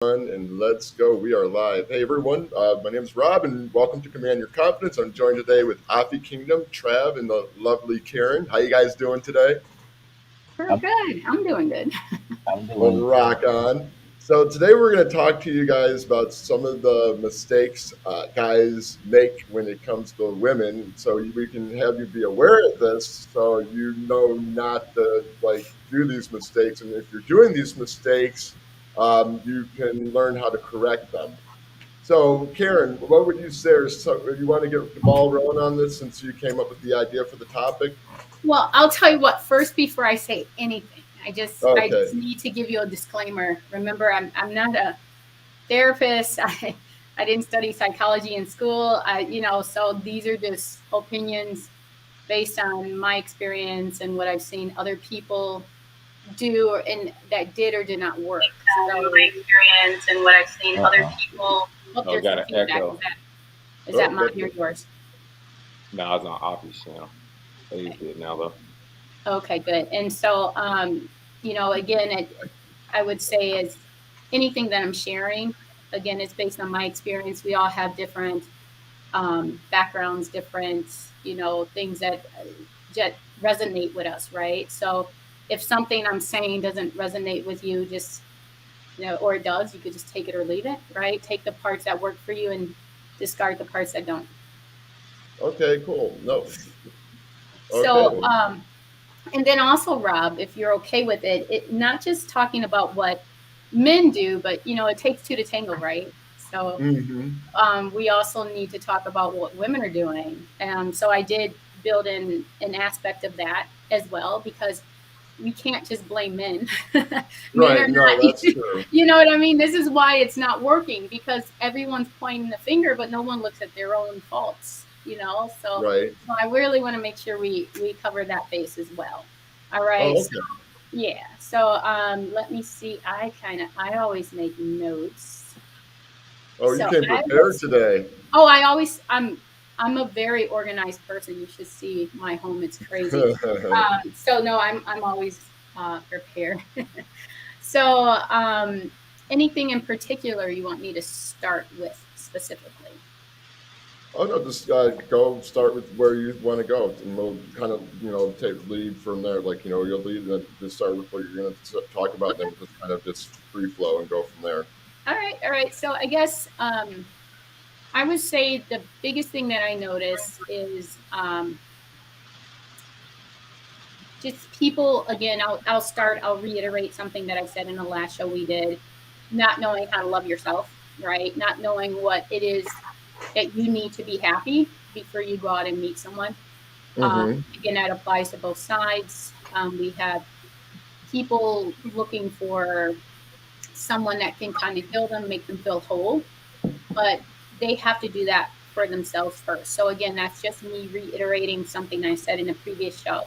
And let's go. We are live. Hey everyone, my name is Rob, and welcome to Command Your Confidence. I'm joined today with Afi Kingdom, Trav, and the lovely Karen. How you guys doing today? We're good. I'm doing good. I'm Well, doing rock on. So today we're going to talk to you guys about some of the mistakes guys make when it comes to women. So we can have you be aware of this, so you know not to do these mistakes. And if you're doing these mistakes, you can learn how to correct them. So, Karen, what would you say? You want to get the ball rolling on this since you came up with the idea for the topic? Well, I'll tell you what first before I say anything. I just Okay. need to give you a disclaimer. Remember, I'm not a therapist. I didn't study psychology in school. So these are just opinions based on my experience and what I've seen other people do and that did or did not work. My So, experience and what I've seen other Uh-oh. people. oh, Oh, there's got some an feedback. echo. Is that Oh, mine that, or yours? No, it's on Afi's channel. He's good now though. Okay, good. And so, again, I would say is anything that I'm sharing, again, it's based on my experience. We all have different backgrounds, different, things that resonate with us, right? So if something I'm saying doesn't resonate with you, just, or it does, you could just take it or leave it, right? Take the parts that work for you and discard the parts that don't. okay, cool. No. Okay. So, and then also, Rob, if you're okay with it, not just talking about what men do, but it takes two to tango, right? So Hmm. we also need to talk about what women are doing. So I did build in an aspect of that as well because we can't just blame men. Men are Right. No, not, that's true. you know what I mean? This is why it's not working because everyone's pointing the finger, but no one looks at their own faults. Right. So I really want to make sure we cover that base as well. All right. Oh, So, okay. yeah. So let me see. I always make notes. Oh, you So came I would prepared today. Oh, I'm a very organized person. You should see my home; it's crazy. So no, I'm always prepared. So anything in particular you want me to start with specifically? Oh no, just go start with where you want to go, and we'll kind of take lead from there. You'll lead and just start with what you're going to talk about, and then we'll just kind of just free flow and go from there. All right, all right. So I guess I would say the biggest thing that I notice is just people. Again, I'll reiterate something that I said in the last show we did. Not knowing how to love yourself, right? Not knowing what it is that you need to be happy before you go out and meet someone. Mm-hmm. Again, that applies to both sides. We have people looking for someone that can kind of heal them, make them feel whole, but they have to do that for themselves first. So again, that's just me reiterating something I said in a previous show.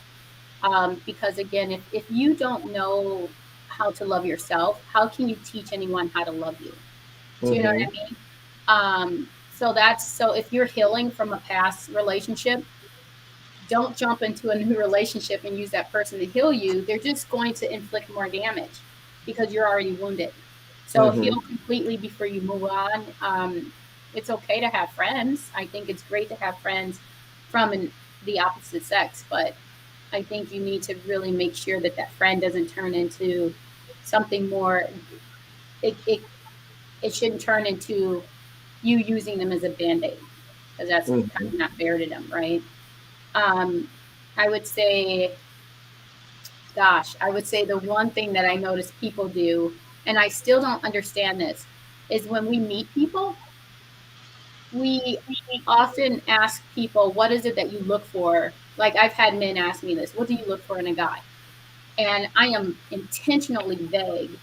Because again, if you don't know how to love yourself, how can you teach anyone how to love you? Do you know what Mm-hmm. I mean? So if you're healing from a past relationship, don't jump into a new relationship and use that person to heal you. They're just going to inflict more damage because you're already wounded. So Mm-hmm. heal completely before you move on. It's okay to have friends. I think it's great to have friends from the opposite sex, but I think you need to really make sure that that friend doesn't turn into something more. It, it, it shouldn't turn into you using them as a band-aid because that's kind Mm-hmm. of not fair to them, right? Um, I would say, I would say the one thing that I notice people do, and I still don't understand this, is when we meet people, we often ask people, what is it that you look for? Like I've had men ask me this, what do you look for in a guy? And I am intentionally vague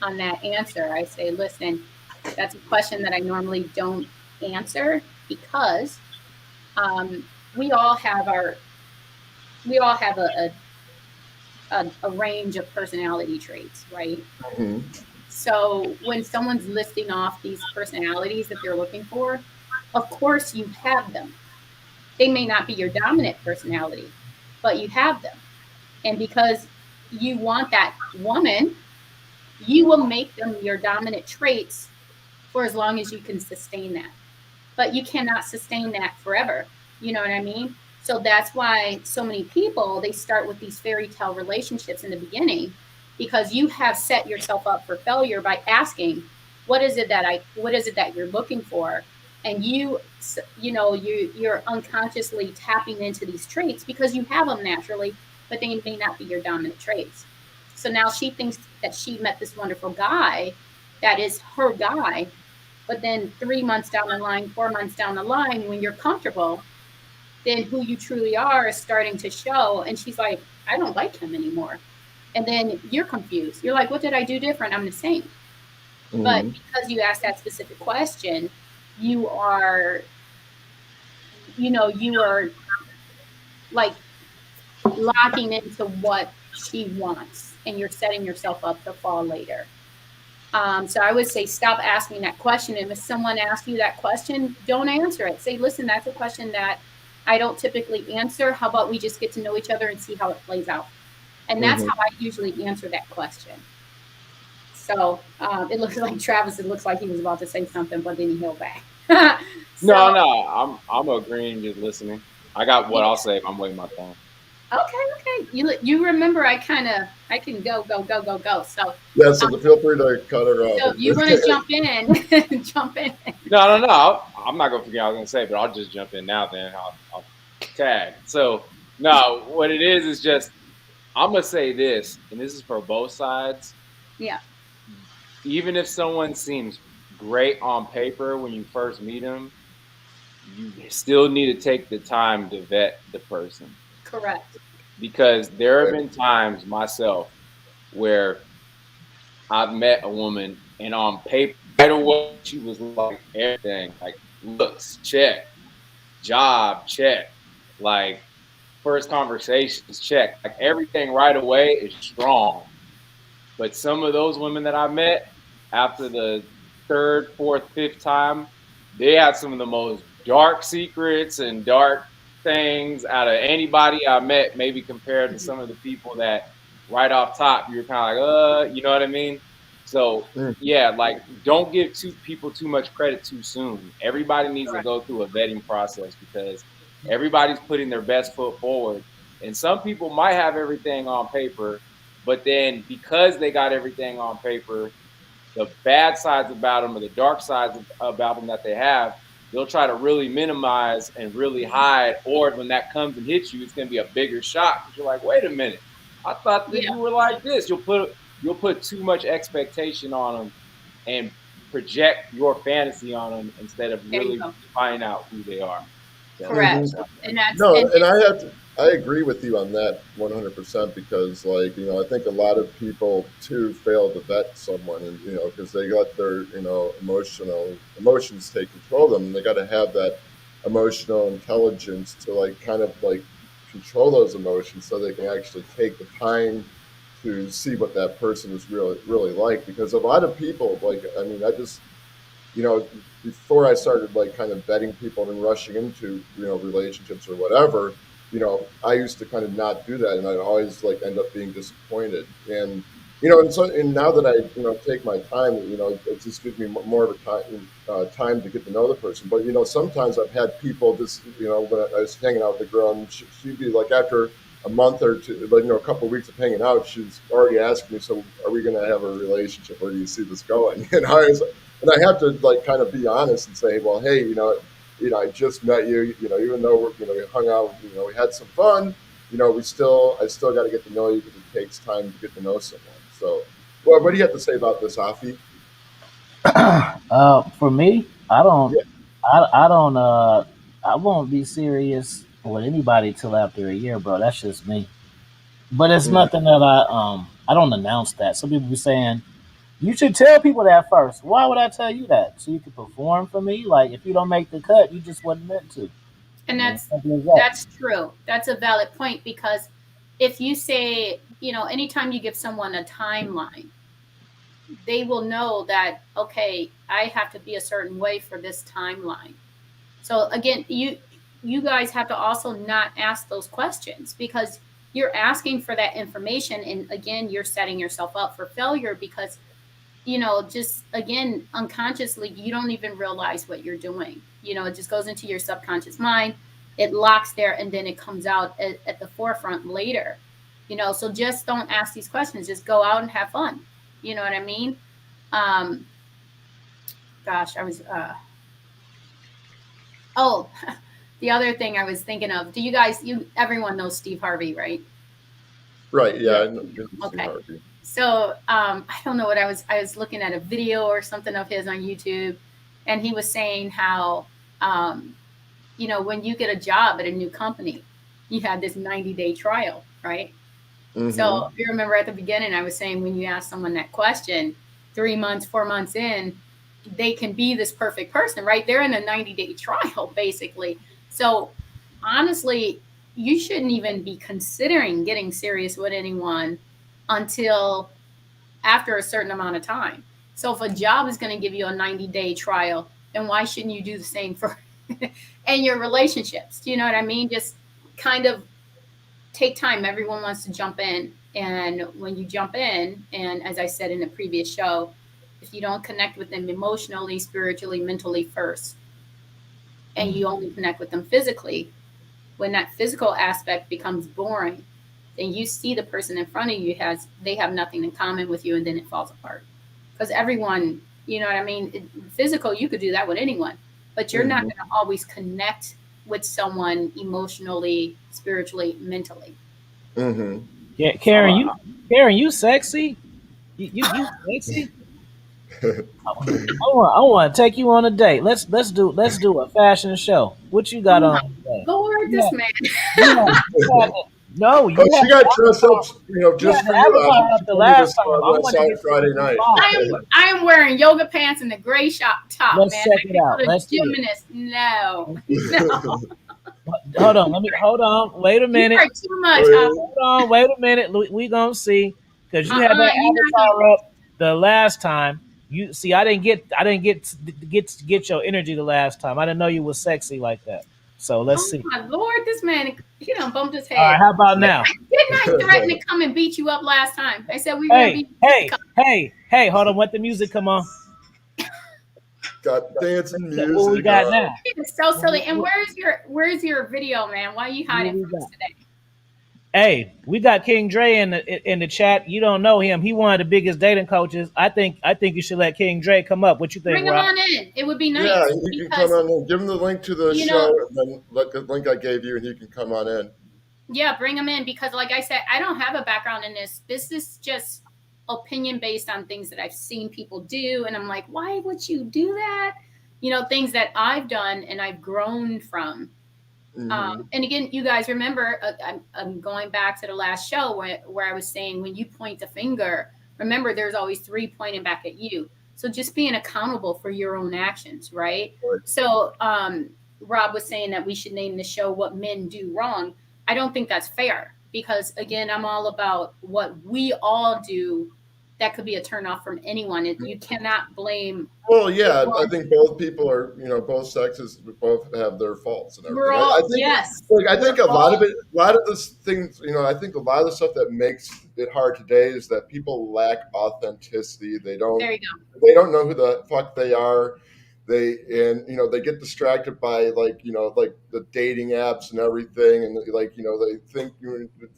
on that answer. I say, listen, that's a question that I normally don't answer because we all have we all have a range of personality traits, right? Mm-hmm. So when someone's listing off these personalities that they're looking for, of course you have them. They may not be your dominant personality, but you have them. And because you want that woman, you will make them your dominant traits for as long as you can sustain that. But you cannot sustain that forever. You know what I mean? So that's why so many people, they start with these fairy tale relationships in the beginning, because you have set yourself up for failure by asking, what is it that you're looking for? And you're unconsciously tapping into these traits because you have them naturally, but they may not be your dominant traits. So now she thinks that she met this wonderful guy that is her guy, but then 3 months down the line, 4 months down the line, when you're comfortable, then who you truly are is starting to show. And she's like, I don't like him anymore. And then you're confused. You're like, what did I do different? I'm the same. But Mm-hmm. because you asked that specific question, you are, you are like locking into what she wants, and you're setting yourself up to fall later. So I would say stop asking that question. And if someone asks you that question, don't answer it. Say, listen, that's a question that I don't typically answer. How about we just get to know each other and see how it plays out? And that's Mm-hmm. how I usually answer that question. So it looks like Travis, it looks like he was about to say something, but then he held back. So, No, no, I'm agreeing, just listening. I got what yeah. I'll say. I'm waiting my turn. Okay. You remember I can go. So, Yeah, so um, feel free to cut her off. so if you want to jump in, jump in. No, no, no. I'm not gonna forget what I was gonna say, but I'll just jump in now. Then I'll tag. So no, what it is just I'm gonna say this, and this is for both sides. Yeah, Even if someone seems great on paper when you first meet them, you still need to take the time to vet the person, correct. because there have Right. been times myself where I've met a woman and on paper right away she was like everything, like looks check, job check, like first conversations check, like everything right away is strong. But some of those women that I met after the third, fourth, fifth time, they had some of the most dark secrets and dark things out of anybody I met, maybe compared to some of the people that right off top you're kind of like, you know what I mean? So Mm-hmm. yeah, like don't give people too much credit too soon. Everybody needs to Correct. go through a vetting process because everybody's putting their best foot forward. And some people might have everything on paper, but then because they got everything on paper, the bad sides about them or the dark sides about them that they have, they'll try to really minimize and really hide. Or when that comes and hits you, it's going to be a bigger shock because you're like, wait a minute, I thought that Yeah, you were like this. You'll put too much expectation on them and project your fantasy on them instead of there you really go. finding out who they are. So Mm-hmm. Correct. And that's No, and and I agree with you on that 100% because, like, I think a lot of people too fail to vet someone, and because they got their emotions take control of them, and they got to have that emotional intelligence to like kind of like control those emotions so they can actually take the time to see what that person is really like. Because a lot of people, like, I mean, I just you know, before I started like kind of vetting people and rushing into, relationships or whatever, I used to kind of not do that and I'd always like end up being disappointed. And now that I, take my time, it just gives me more of a time to get to know the person. But, sometimes I've had people just, when I was hanging out with a girl and she'd be like, after a month or two, like, a couple of weeks of hanging out, she's already asking me, so are we going to have a relationship? Where do you see this going? And I have to like kind of be honest and say, well, hey, I just met you. Even though we hung out, we had some fun. I still got to get to know you because it takes time to get to know someone. So, well, what do you have to say about this, Afi? For me, I don't, Yeah. I don't, I won't be serious with anybody till after a year, bro. That's just me. But it's Mhm. nothing that I don't announce that. Some people be saying you should tell people that first. Why would I tell you that? So you can perform for me. Like if you don't make the cut, you just wasn't meant to. and Simple as that. that's true. That's a valid point, because if you say, anytime you give someone a timeline, they will know that, okay, I have to be a certain way for this timeline. So again, you guys have to also not ask those questions, because you're asking for that information, and again, you're setting yourself up for failure, because just again, unconsciously, you don't even realize what you're doing. It just goes into your subconscious mind. It locks there, and then it comes out at the forefront later. So just don't ask these questions. Just go out and have fun. You know what I mean? Um, gosh, I was. Oh, the other thing I was thinking of. Do you guys? Everyone knows Steve Harvey, right? Right. Yeah. Yeah. I know Steve Okay. Harvey. So I don't know what I was looking at a video or something of his on YouTube, and he was saying how um, when you get a job at a new company, you have this 90-day trial, right? So Mm-hmm. if you remember at the beginning, I was saying when you ask someone that question, 3 months, 4 months in, they can be this perfect person, right? They're in a 90-day trial, basically. So honestly, you shouldn't even be considering getting serious with anyone until after a certain amount of time. So if a job is going to give you a 90-day trial, then why shouldn't you do the same for and your relationships? Do you know what I mean? Just kind of take time. Everyone wants to jump in. And when you jump in, and as I said in the previous show, if you don't connect with them emotionally, spiritually, mentally first, and you only connect with them physically, when that physical aspect becomes boring, then you see the person in front of you they have nothing in common with you, and then it falls apart. Because everyone, you know what I mean? Physical, you could do that with anyone, but you're not Mm-hmm. going to always connect with someone emotionally, spiritually, mentally. Mm-hmm. Yeah, I'm Karen, a, Karen, you sexy? You sexy? I want to take you on a date. Let's do a fashion show. What you Oh got my on today? Lord, You this have, man. you had no, Oh, you had she got dressed up, you had just the for you, Afi. avatar up She the told me last this time. on I West wanted to Side get Friday some night. vibes. I'm wearing yoga pants and a gray top, Let's man. check I it could out. go to Let's see it. gymnast. No, no. Hold on. Hold on. Wait a You minute. are too much, Afi. Oh, Hold on. Wait a minute. We gonna see because you had that You're not gonna. avatar up the last time. You see, I didn't get your energy the last time. I didn't know you was sexy like that. So let's Oh see. my Lord, this man, he done bumped his All right. head. How about now? Didn't I threaten to come and beat you up last time? I said we were gonna Hey, be hey, fisticuffs. hey, hey. Hold on. Let the music come on. got dancing What we music got on. now? It's so silly. What, And what, where's your video, man? Why are you what hiding we from got? us today? Hey, we got King Dre in the chat. You don't know him. He one of the biggest dating coaches. I think you should let King Dre come up. What you think, Bring him Rob? on in. It would be Yeah, nice you can come because on in. Give him the link to the you show, know and then look the link I gave you, and he can come on in. yeah, bring them in because, like I said, I don't have a background in this. This is just opinion based on things that I've seen people do. And I'm like, why would you do that? Things that I've done and I've grown from. Mm-hmm. And again, you guys remember, I'm going back to the last show where I was saying when you point the finger, remember there's always three pointing back at you. So just being accountable for your own actions, right? Right. So Rob was saying that we should name the show What Men Do Wrong. I don't think that's fair because, again, I'm all about what we all do that could be a turnoff from anyone. You cannot blame Well, yeah, I one. think both people are, both sexes both have their faults and We're everything. I all, think, yes, like, I we're think a lot of all it, a lot of this things, I think a lot of the stuff that makes it hard today is that people lack authenticity. there you go. They don't know who the fuck they are. They get distracted by like the dating apps and everything, and they think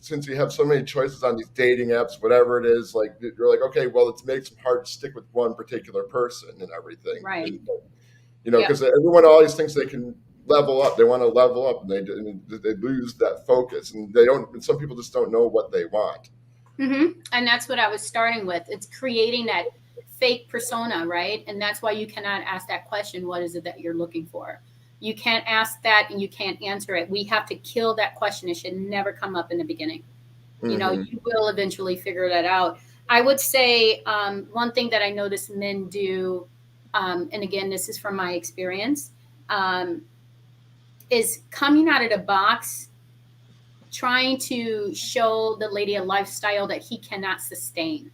since you have so many choices on these dating apps, whatever it is, like you're like, okay, well, it makes it hard to stick with one particular person and everything, Right. and Yep. because everyone always thinks they can level up, they want to level up, and they lose that focus, and they don't. And some people just don't know what they want. And that's what I was starting with. It's creating that fake persona, right? And that's why you cannot ask that question, what is it that you're looking for? You can't ask that and you can't answer it. We have to kill that question. It should never come up in the beginning. Mm-hmm. You will eventually figure that out. I would say one thing that I notice men do, and again, this is from my experience, um, is coming out of the box trying to show the lady a lifestyle that he cannot sustain.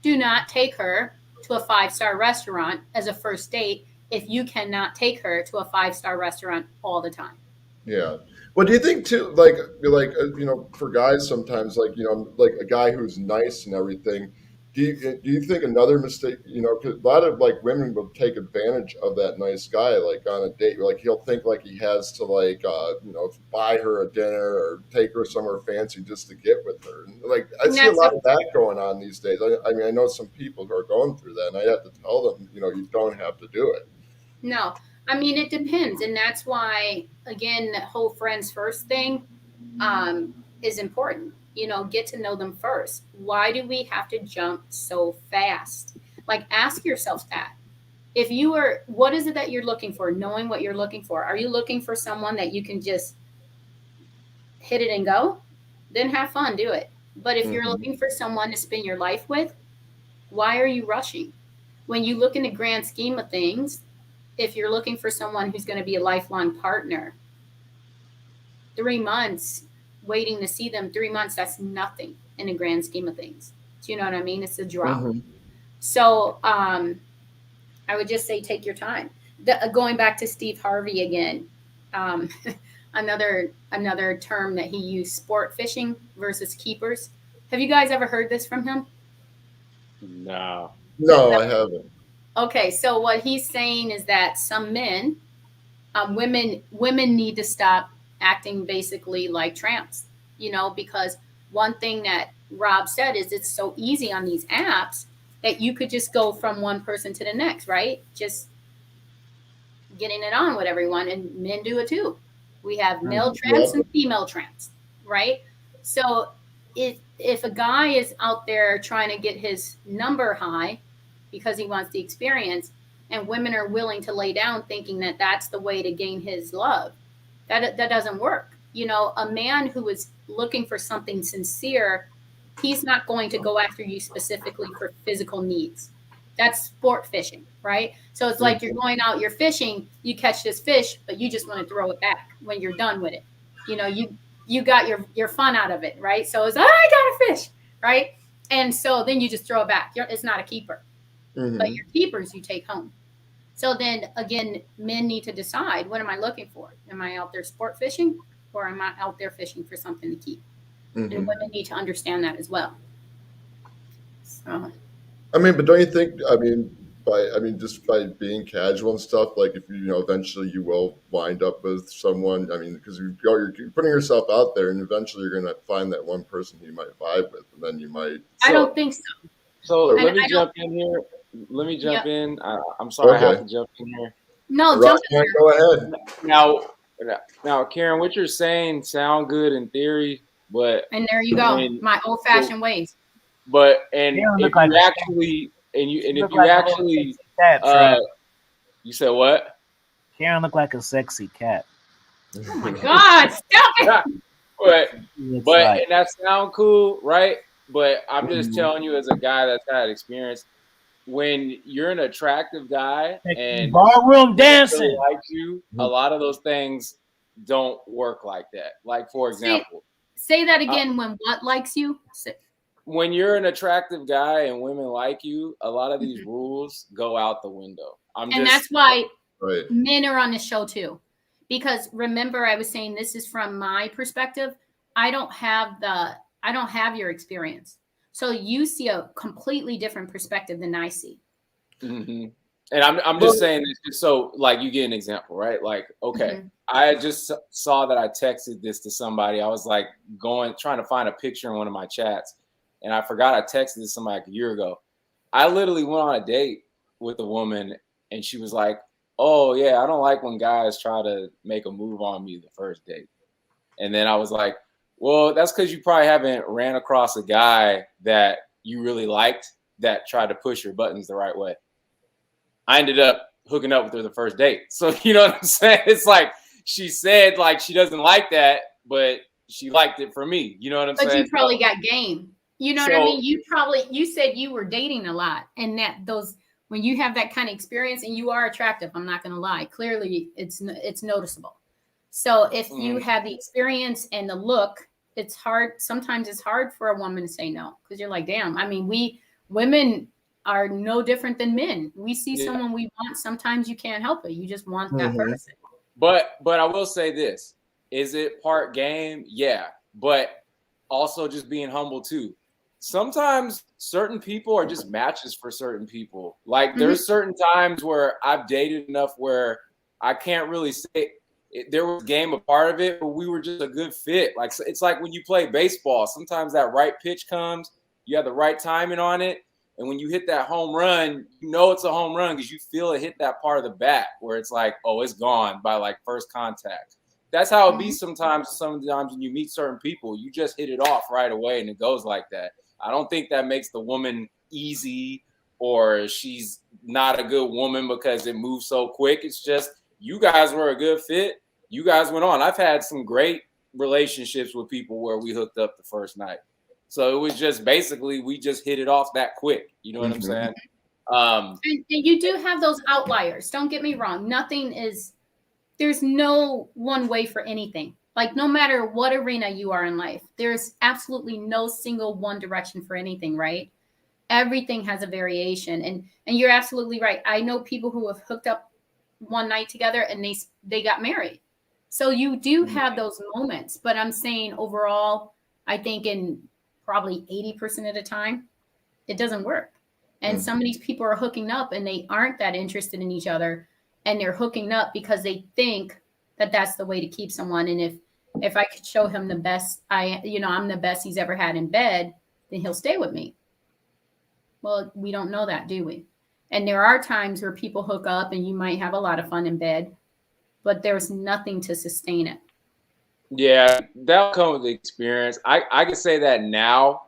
Do not take her to a 5-star restaurant as a first date if you cannot take her to a 5-star restaurant all the time. Yeah. Well, do you think too, like for guys sometimes, like like a guy who's nice and everything, Do you think another mistake, you know, 'cause a lot of like women will take advantage of that nice guy, like on a date, like he'll think like he has to like, you know, buy her a dinner or take her somewhere fancy just to get with her. And, like I And see a that's lot of that going on these days. I mean, I know some people who are going through that, and I have to tell them, you know, you don't have to do it. no. I mean, it depends, and that's why again, that whole friends first thing is important. You know, get to know them first. Why do we have to jump so fast? Like, ask yourself that. If you are, what is it that you're looking for? Knowing what you're looking for. Are you looking for someone that you can just hit it and go? Then have fun, do it. But if you're Mm-hmm. looking for someone to spend your life with, why are you rushing? When you look in the grand scheme of things, if you're looking for someone who's going to be a lifelong partner, 3 months waiting to see them, 3 months, that's nothing in the grand scheme of things. Do you know what I mean? It's a drop. Mm-hmm. So I would just say take your time. Going back to Steve Harvey again, um, another term that he used: sport fishing versus keepers. Have you guys ever heard this from him? No. No, No. I haven't. Okay, so what he's saying is that some men, women need to stop acting basically like tramps. You know, because one thing that Rob said is it's so easy on these apps that you could just go from one person to the next, right? Just getting it on with everyone, and men do it too. We have male tramps Yep. and female tramps, right? So if a guy is out there trying to get his number high because he wants the experience, and women are willing to lay down thinking that that's the way to gain his love, that doesn't work. You know, a man who is looking for something sincere, he's not going to go after you specifically for physical needs. That's sport fishing, right? So it's like you're Mm-hmm. going out, you're fishing, you catch this fish, but you just want to throw it back when you're done with it. You know, you got your fun out of it, right? So it's, oh, I got a fish, right? And so then you just throw it back. It's not a keeper, but Mm-hmm. your keepers you take home. So then again, men need to decide, what am I looking for? Am I out there sport fishing, or am I out there fishing for something to keep? And Mm-hmm. women need to understand that as well. So I mean, but don't you think? I mean, just by being casual and stuff, like if you know, eventually you will wind up with someone. I mean, because you're putting yourself out there, and eventually you're going to find that one person you might vibe with, and then you might. I So, don't think so. So so And let me I don't, jump in here. Let me yeah, jump in. I'm sorry, I have okay, to jump in here. no, Rock, jump in there. go ahead. Now, now, Karen, what you're saying sound good in theory, but And there you go. when, My old but, fashioned ways. and Karen if look like you a actually, and she if look you like a little actually, sexy cat, uh, Trap. you said what? Karen look like a sexy cat. Oh my God, stop it. but, It's but, like and that sound cool, right? But I'm just Mhm. telling you, as a guy that's had experience, when you're an attractive guy sexy and ballroom women really dancing. like you, a lot of those things don't work like that. Like, for Say example, say that uh, again. When what likes you? when you're an attractive guy and women like you, a lot of these Mhm. rules go out the window. I'm And just, that's why Right. men are on the show too. Because remember, I was saying this is from my perspective. I don't have the I don't have your experience. So you see a completely different perspective than I see. mhm. And I'm Well, just saying this just so like you get an example, right? Like, okay, Mhm. I just saw that I texted this to somebody. I was like trying to find a picture in one of my chats, and I forgot I texted this to somebody like a year ago. I literally went on a date with a woman, and she was like, "Oh yeah, I don't like when guys try to make a move on me the first date." And then I was like, "Well, that's because you probably haven't ran across a guy that you really liked that tried to push your buttons the right way." I ended up hooking up with her the first date. So you know what I'm saying? It's like she said like she doesn't like that, but she liked it for me. You know what I'm But you saying? probably got game. You know what I So mean? You said you were dating a lot, and that those when you have that kind of experience and you are attractive, I'm not going to lie. Clearly, it's noticeable. So if you mm, have the experience and the look, it's hard. Sometimes it's hard for a woman to say no because you're like, damn. I mean, we women are no different than men. We see yeah. someone we want. Sometimes you can't help it. You just want that mhm. person. But I will say this: is it part game? Yeah, but also just being humble too. sometimes certain people are just matches for certain people. Like there's certain times where I've dated enough where I can't really say there was game a part of it, but we were just a good fit. Like it's like when you play baseball, sometimes that right pitch comes, you have the right timing on it, and when you hit that home run, you know it's a home run because you feel it hit that part of the bat where it's like, oh, it's gone by like first contact. That's how it be sometimes. Sometimes when you meet certain people, you just hit it off right away, and it goes like that. I don't think that makes the woman easy or she's not a good woman because it moves so quick. It's just you guys were a good fit. You guys went on. I've had some great relationships with people where we hooked up the first night. So it was just basically we just hit it off that quick. You know what I'm saying? And you do have those outliers. Don't get me wrong. There's no one way for anything. Like no matter what arena you are in life, there's absolutely no single one direction for anything, right? Everything has a variation. And you're absolutely right. I know people who have hooked up one night together and they got married. So you do have those moments, but I'm saying overall, I think in probably 80% of the time, it doesn't work. And some of these people are hooking up and they aren't that interested in each other. And they're hooking up because they think that that's the way to keep someone. And if I could show him the best, I'm the best he's ever had in bed, then he'll stay with me. Well, we don't know that, do we? And there are times where people hook up and you might have a lot of fun in bed, but there's nothing to sustain it. Yeah, that'll come with the experience. I can say that now.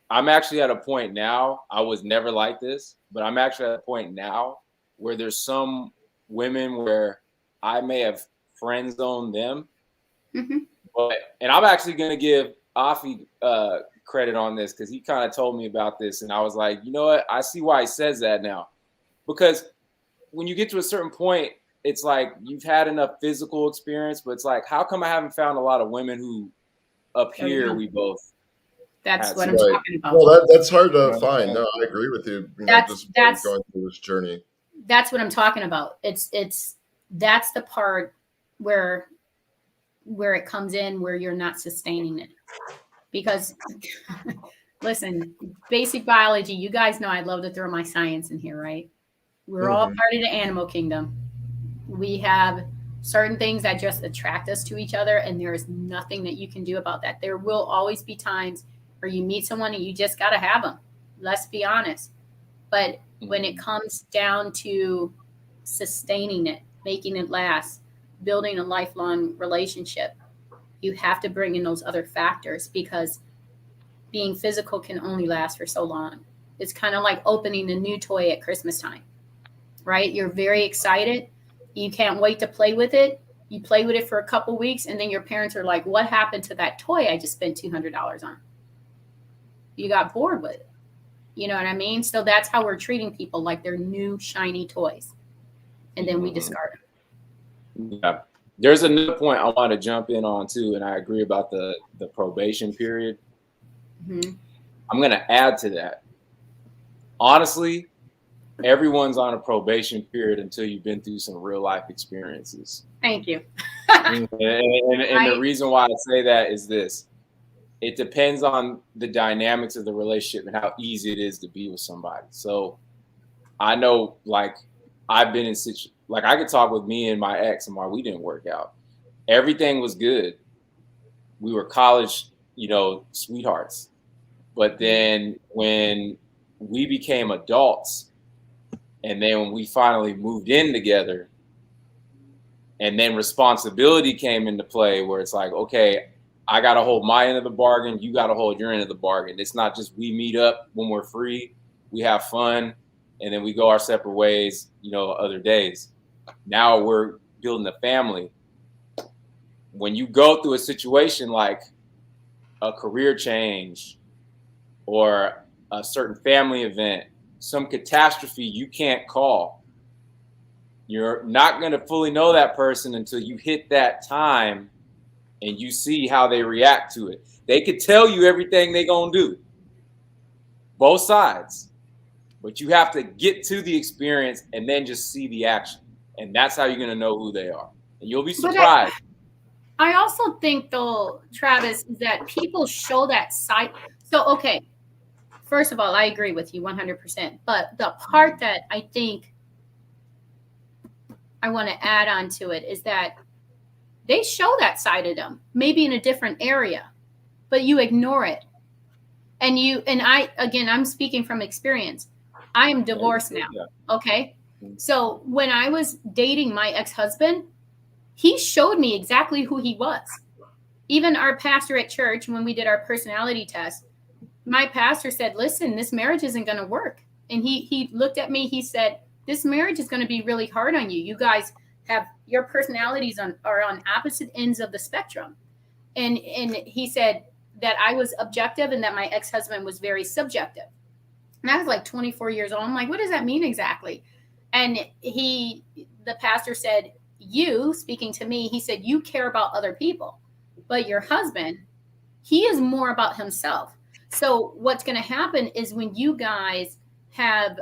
I'm actually at a point now. I was never like this, but I'm actually at a point now where there's some women where I may have friend zoned them. And I'm actually going to give Afi credit on this because he kind of told me about this. And I was like, you know what? I see why he says that now. Because when you get to a certain point, it's like you've had enough physical experience, but it's like, how come I haven't found a lot of women who up here we both That's what I'm talking about. Well, that's hard to find. No, I agree with you. Just going through this journey. That's what I'm talking about. That's the part where it comes in where you're not sustaining it. Because listen, basic biology, you guys know I love to throw my science in here, right? We're all part of the animal kingdom. We have certain things that just attract us to each other, and there is nothing that you can do about that. There will always be times where you meet someone and you just got to have them. Let's be honest. But when it comes down to sustaining it, making it last, building a lifelong relationship, you have to bring in those other factors because being physical can only last for so long. It's kind of like opening a new toy at Christmas time, right? You're very excited. You can't wait to play with it. You play with it for a couple weeks, and then your parents are like, what happened to that toy I just spent $200 on? You got bored with it. You know what I mean? So that's how we're treating people, like they're new, shiny toys. And then we discard them. Yeah. There's another point I want to jump in on too, and I agree about the probation period. I'm going to add to that. Honestly, everyone's on a probation period until you've been through some real life experiences. Thank you. and the reason why I say that is this. It depends on the dynamics of the relationship and how easy it is to be with somebody. So I know, like, I've been in situations, like I could talk with me and my ex and why we didn't work out. Everything was good. We were college, sweethearts. But then when we became adults and then when we finally moved in together and then responsibility came into play where it's like, okay, I got to hold my end of the bargain. You got to hold your end of the bargain. It's not just we meet up when we're free, we have fun, and then we go our separate ways, other days. Now we're building a family. When you go through a situation like a career change or a certain family event, some catastrophe you can't call, you're not going to fully know that person until you hit that time and you see how they react to it. They could tell you everything they're going to do, both sides, but you have to get to the experience and then just see the action. And that's how you're going to know who they are. And you'll be surprised. I also think, though, Travis, is that people show that side. So, okay, first of all, I agree with you 100%. But the part that I think I want to add on to it is that they show that side of them, maybe in a different area, but you ignore it. And I, again, I'm speaking from experience. I am divorced now. Okay. So when I was dating my ex-husband, he showed me exactly who he was. Even our pastor at church, when we did our personality test, my pastor said, listen, this marriage isn't going to work. And he looked at me, he said, this marriage is going to be really hard on you. You guys have, your personalities are on opposite ends of the spectrum. And he said that I was objective and that my ex-husband was very subjective. And I was like 24 years old. I'm like, what does that mean exactly? And the pastor said, you, speaking to me, he said, you care about other people, but your husband, he is more about himself. So what's going to happen is when you guys have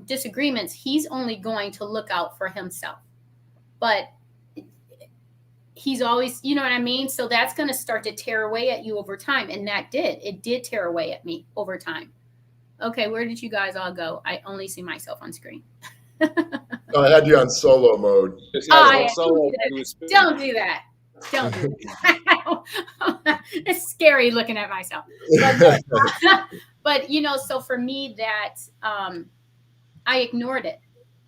disagreements, he's only going to look out for himself. But he's always, you know what I mean? So that's going to start to tear away at you over time. And it did tear away at me over time. Okay, where did you guys all go? I only see myself on screen. I had you on solo mode. Don't do that. Don't do that. It's scary looking at myself. But you know, so for me, that I ignored it.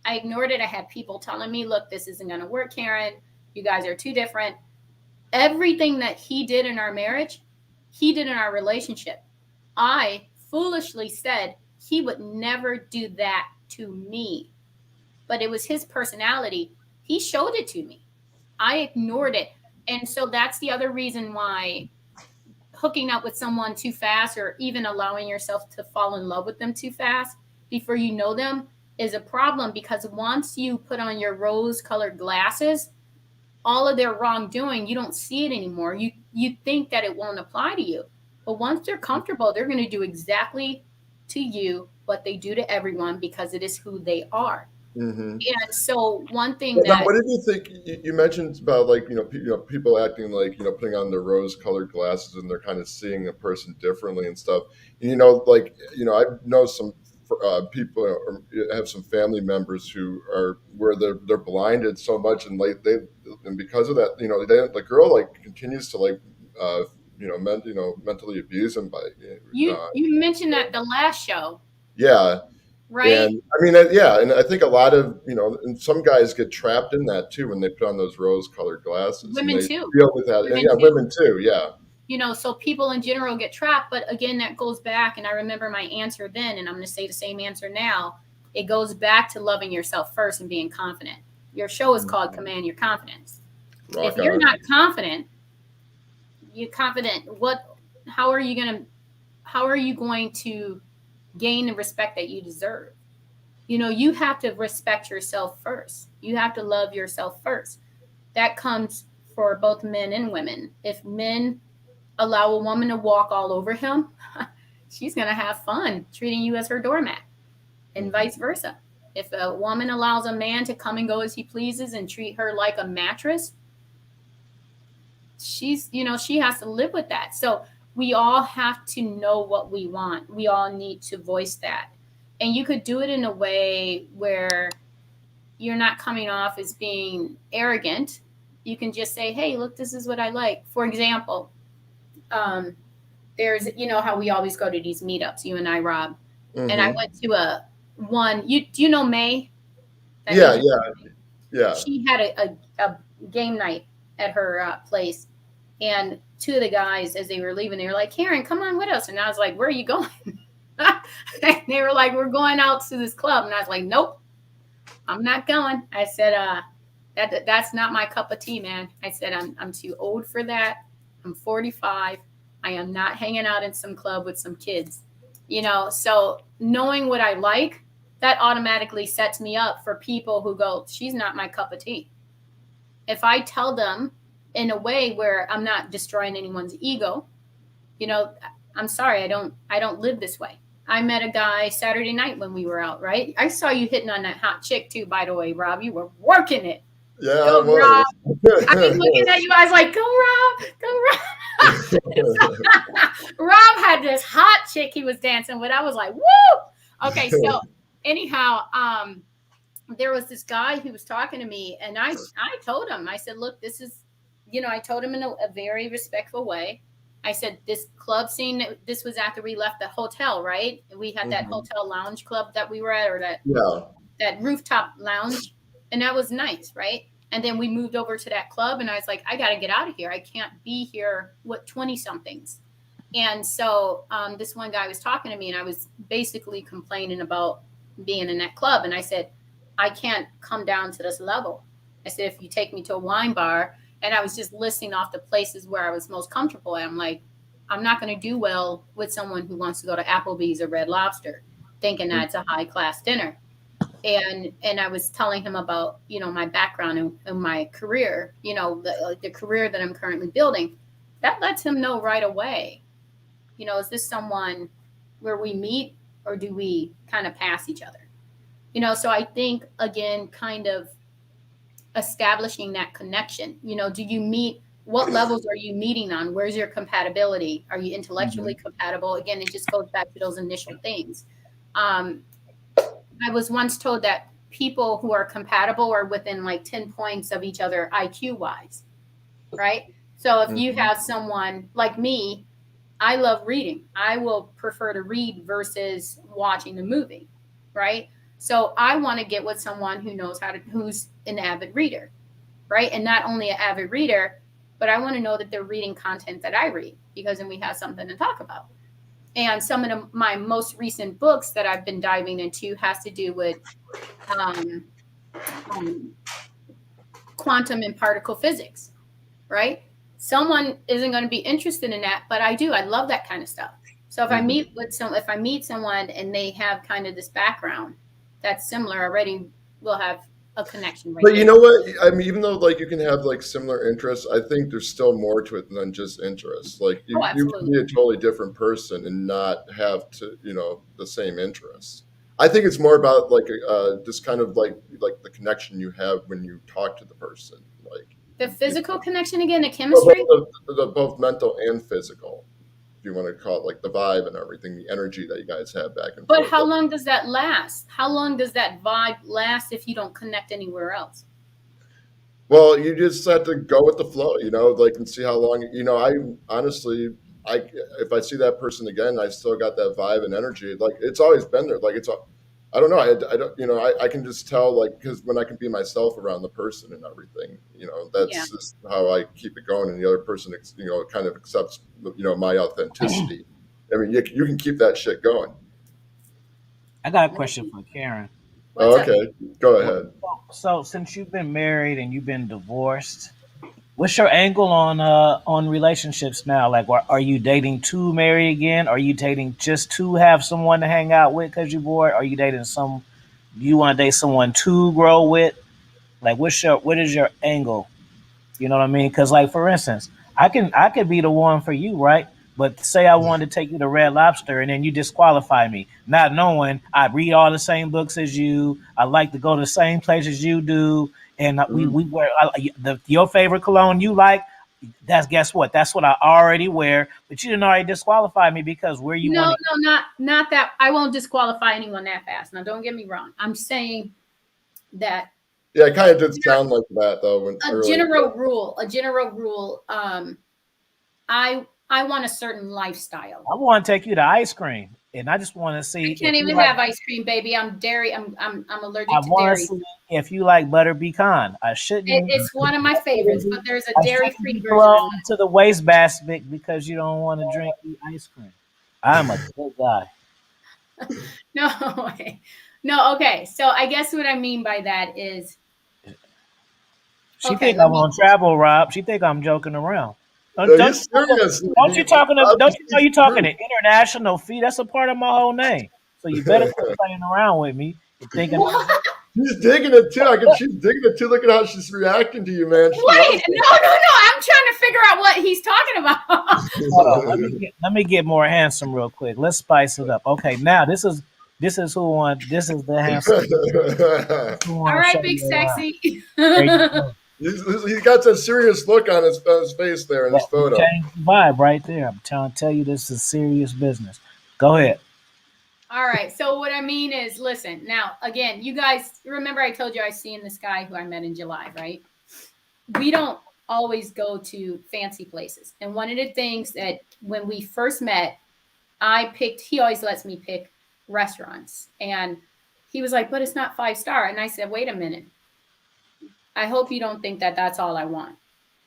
I had people telling me, look, this isn't going to work, Karen. You guys are too different. Everything that he did in our marriage, he did in our relationship. I foolishly said he would never do that to me. But it was his personality. He showed it to me. I ignored it. And so that's the other reason why hooking up with someone too fast, or even allowing yourself to fall in love with them too fast before you know them, is a problem. Because once you put on your rose-colored glasses, all of their wrongdoing, you don't see it anymore. You think that it won't apply to you. But once they're comfortable, they're going to do exactly to you what they do to everyone, because it is who they are. Mm-hmm. And so one thing now, what did you think? You mentioned about, like, people acting like, putting on their rose-colored glasses and they're kind of seeing a person differently and stuff. And, I know some people, or have some family members who are where they're blinded so much, and like and because of that, the girl continues to mentally abuse him by. You mentioned that the last show. Yeah. Right. And I mean, and I think a lot of, and some guys get trapped in that too when they put on those rose-colored glasses. Women too. Deal with that. Women too. Yeah. So people in general get trapped. But again, that goes back, and I remember my answer then, and I'm going to say the same answer now. It goes back to loving yourself first and being confident. Your show is called Command Your Confidence. If you're not confident, how are you going to gain the respect that you deserve? You have to respect yourself first. You have to love yourself first. That comes for both men and women. If men allow a woman to walk all over him, she's going to have fun treating you as her doormat, and vice versa. If a woman allows a man to come and go as he pleases and treat her like a mattress, she has to live with that. So we all have to know what we want. We all need to voice that. And you could do it in a way where you're not coming off as being arrogant. You can just say, hey, look, this is what I like. For example, there's, how we always go to these meetups, you and I, Rob. Mm-hmm. And I went to do you know May? Yeah. She had a game night at her place. And two of the guys, as they were leaving, they were like, Karen, come on with us. And I was like, where are you going? And they were like, we're going out to this club. And I was like, nope, I'm not going. I said, that's not my cup of tea, man. I said, I'm too old for that. I'm 45. I am not hanging out in some club with some kids, so knowing what I like, that automatically sets me up for people who go, she's not my cup of tea. If I tell them in a way where I'm not destroying anyone's ego, I'm sorry, I don't live this way. I met a guy Saturday night when we were out, right? I saw you hitting on that hot chick too, by the way, Rob. You were working it. Yeah, Go it Rob. was. I mean, looking at you guys like, go Rob, go Rob. Rob had this hot chick he was dancing with. I was like, woo. Okay, so anyhow, there was this guy who was talking to me, and I told him, I said, look, this is, I told him in a very respectful way. I said, this club scene, this was after we left the hotel, right? We had that hotel lounge club that we were at, or that rooftop lounge, and that was nice, right? And then we moved over to that club, and I was like, I got to get out of here. I can't be here with 20 somethings. And so this one guy was talking to me, and I was basically complaining about being in that club. And I said, I can't come down to this level. I said, if you take me to a wine bar, and I was just listing off the places where I was most comfortable. And I'm like, I'm not going to do well with someone who wants to go to Applebee's or Red Lobster, thinking that it's a high class dinner. And I was telling him about, my background and my career, the career that I'm currently building. That lets him know right away, is this someone where we meet, or do we kind of pass each other? So I think, again, kind of establishing that connection. Do you meet, what levels are you meeting on? Where's your compatibility? Are you intellectually compatible? Again, it just goes back to those initial things. I was once told that people who are compatible are within like 10 points of each other IQ wise, right? So if you have someone like me, I love reading. I will prefer to read versus watching a movie, right? So I want to get with someone who knows who's an avid reader, right? And not only an avid reader, but I want to know that they're reading content that I read, because then we have something to talk about. And some of my most recent books that I've been diving into has to do with quantum and particle physics, right? Someone isn't going to be interested in that, but I do. I love that kind of stuff. So if I meet someone and they have kind of this background that's similar already, we'll have a connection right But there. you know what? I mean, even though like you can have like similar interests, I think there's still more to it than just interests. Like you can be a totally different person and not have to, the same interests. I think it's more about like just kind of like the connection you have when you talk to the person, like the physical connection again, the chemistry, both mental and physical. If you want to call it like the vibe and everything, the energy that you guys have back and forth. But how long does that last? How long does that vibe last if you don't connect anywhere else? Well, you just have to go with the flow, like, and see how long. I honestly, if I see that person again, I still got that vibe and energy. Like it's always been there. Like I don't know. I don't. I can just tell, like, because when I can be myself around the person and everything, that's just how I keep it going. And the other person, kind of accepts, my authenticity. I mean, you can keep that shit going. I got a question for Karen. Okay, go ahead. So since you've been married and you've been divorced, what's your angle on relationships now? Like, are you dating to marry again? Are you dating just to have someone to hang out with because you're bored? Are you dating do you want to date someone to grow with? Like, what is your angle? You know what I mean? Because, like, for instance, I could be the one for you, right? But say I wanted to take you to Red Lobster and then you disqualify me, not knowing I read all the same books as you. I like to go to the same places you do, and we wear your favorite cologne you like. Guess what? That's what I already wear. But you didn't already disqualify me because where you want. No, not that. I won't disqualify anyone that fast. Now, don't get me wrong. I'm saying that. Yeah, it kind of did sound like that though. A general rule. I want a certain lifestyle. I want to take you to ice cream, and I just want to see. I can't even have ice cream, baby. I'm dairy. I'm allergic to dairy. See if you like butter pecan. I shouldn't. It's one of my favorites, but there's a dairy-free version. To the wastebasket because you don't want to eat ice cream. I'm a good guy. No way. No, okay. So I guess what I mean by that is she think I'm on travel, Rob. She think I'm joking around. Don't you know you're talking to international fee? That's a part of my whole name. So you better quit playing around with me. Thinking she's digging it too. She's digging it too. Look at how she's reacting to you, man. Wait, no. I'm trying to figure out what he's talking about. Hold on, let me get more handsome real quick. Let's spice it up. Okay, now this is This is who want. This is the handsome. Who All want to right, show big you around? sexy. There you go. He's got that serious look on his face there in Yeah, this you photo. changed the vibe right there. I'm trying to tell you, this is serious business. Go ahead. All right. So what I mean is, listen. Now, again, you guys remember I told you I was seeing this guy who I met in July, right? We don't always go to fancy places. And one of the things that when we first met, I picked. He always lets me pick restaurants, and he was like, "But it's not 5 star." And I said, "Wait a minute. I hope you don't think that that's all I want."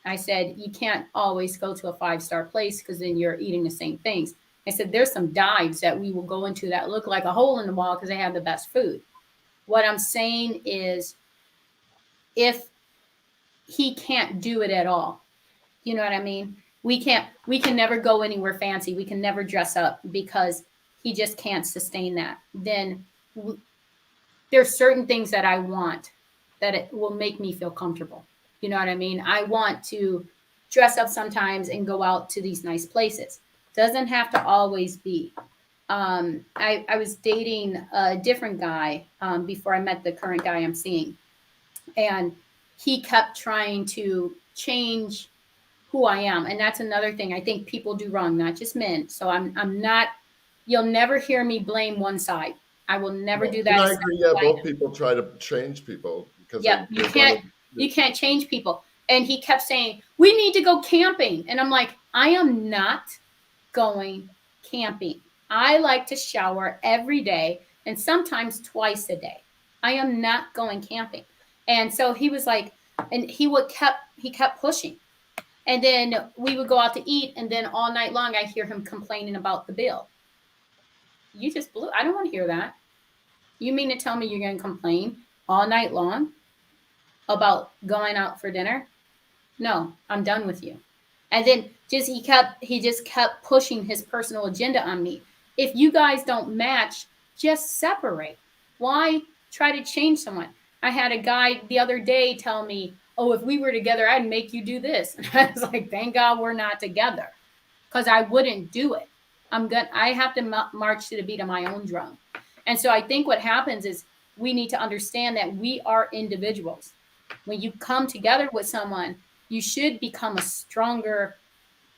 I said, "You can't always go to a 5 star place because then you're eating the same things." I said, "There's some dives that we will go into that look like a hole in the wall because they have the best food." What I'm saying is, if he can't do it at all, you know what I mean? We can never go anywhere fancy. We can never dress up because he just can't sustain that. Then there's certain things that I want that it will make me feel comfortable. You know what I mean? I want to dress up sometimes and go out to these nice places. Doesn't have to always be. I was dating a different guy before I met the current guy I'm seeing, and he kept trying to change who I am, and that's another thing I think people do wrong, not just men. So I'm not. You'll never hear me blame one side. I will never do And that. I agree. Yeah, both people try to change people because Yep, they want you can't change people. And he kept saying, "We need to go camping." And I'm like, "I am not going camping. I like to shower every day and sometimes twice a day. I am not going camping." And so he was like, and he kept pushing. And then we would go out to eat, and then all night long I hear him complaining about the bill. You just blew. I don't want to hear that. You mean to tell me you're going to complain all night long about going out for dinner? No, I'm done with you. And then he just kept pushing his personal agenda on me. If you guys don't match, just separate. Why try to change someone? I had a guy the other day tell me, "Oh, if we were together, I'd make you do this." And I was like, "Thank God we're not together, because I wouldn't do it. I have to march to the beat of my own drum." And so I think what happens is we need to understand that we are individuals. When you come together with someone, you should become a stronger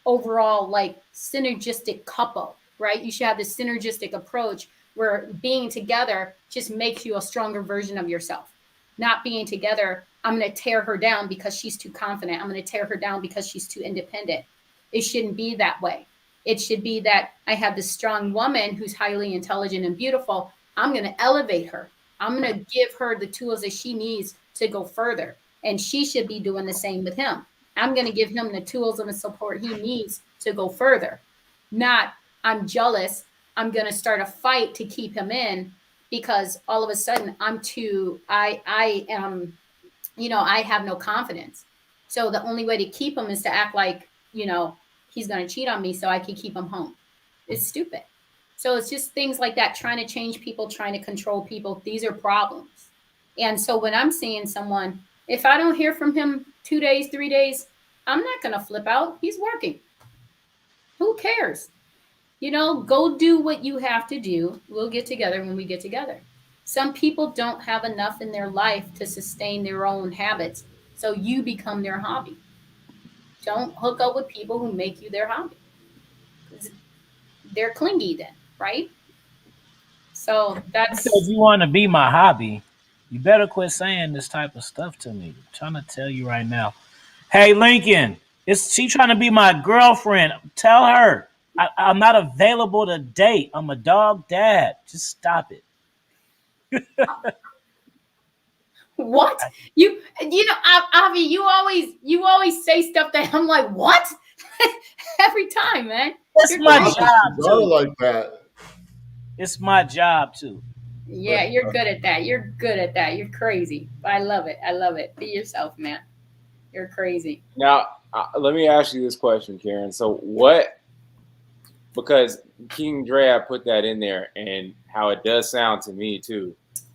overall, like, synergistic couple, right? You should have this synergistic approach where being together just makes you a stronger version of yourself. Not being together, I'm going to tear her down because she's too confident. I'm going to tear her down because she's too independent. It shouldn't be that way. It should be that I have this strong woman who's highly intelligent and beautiful. I'm going to elevate her. I'm going to give her the tools that she needs to go further. And she should be doing the same with him. I'm going to give him the tools and the support he needs to go further. Not, I'm jealous. I'm going to start a fight to keep him in because all of a sudden I am, I have no confidence. So the only way to keep him is to act like, he's going to cheat on me so I can keep him home. It's stupid. So it's just things like that, trying to change people, trying to control people. These are problems. And so when I'm seeing someone, if I don't hear from him 2 days, 3 days, I'm not going to flip out. He's working. Who cares? Go do what you have to do. We'll get together when we get together. Some people don't have enough in their life to sustain their own habits. So you become their hobby. Don't hook up with people who make you their hobby. They're clingy then, right? So If that's you want to be my hobby, you better quit saying this type of stuff to me. I'm trying to tell you right now. Hey, Lincoln, is she trying to be my girlfriend? Tell her I'm not available to date. I'm a dog dad. Just stop it. what Avi, you always say stuff that I'm like, what? Every time, man. It's my to. job Are too. like that. It's my job too. Yeah, you're good at that. You're good at that. You're crazy. I love it. I love it. Be yourself, man. You're crazy. Now, let me ask you this question, Karen. So, because King Dre, I put that in there, and how it does sound to me too.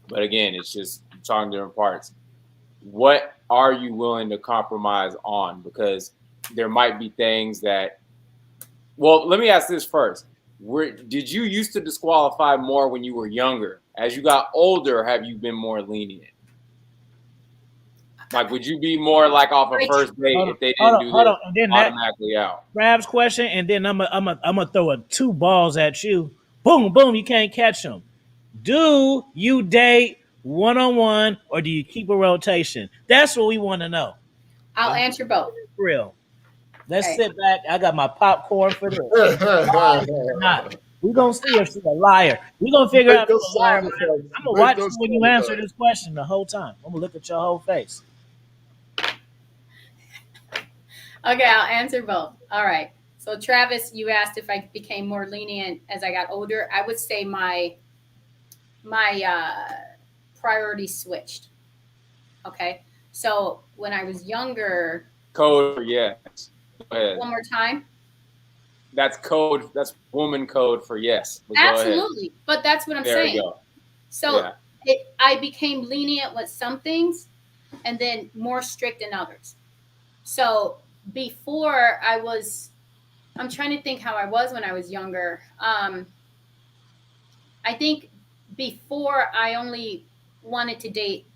But again, it's just talking different parts. What are you willing to compromise on? Because there might be things that. Well, let me ask this first. did you used to disqualify more when you were younger? As you got older, have you been more lenient? Like, would you be more like off a first date if they didn't do Hold this, on. And then that automatically out? Rab's question, and then I'm gonna throw two balls at you. Boom, boom. You can't catch them. Do you date one-on-one or do you keep a rotation? That's what we want to know. I'll Let's answer both. be real. Let's Okay. sit back. I got my popcorn for this. Liar or not? We're gonna see if she's a liar. We're gonna figure Make out if those she's a liar. sound effects. I'm gonna Make watch those you when you sound answer effects. this question the whole time. I'm gonna look at your whole face. Okay, I'll answer both. All right. So Travis, you asked if I became more lenient as I got older. I would say my priorities switched. Okay. So when I was younger, Code for yes. Go ahead. one more time. That's code. That's woman code for yes. But Absolutely. But that's what I'm there saying. You go. So Yeah. I became lenient with some things and then more strict in others. So before I'm trying to think how I was when I was younger. I think before I only wanted to date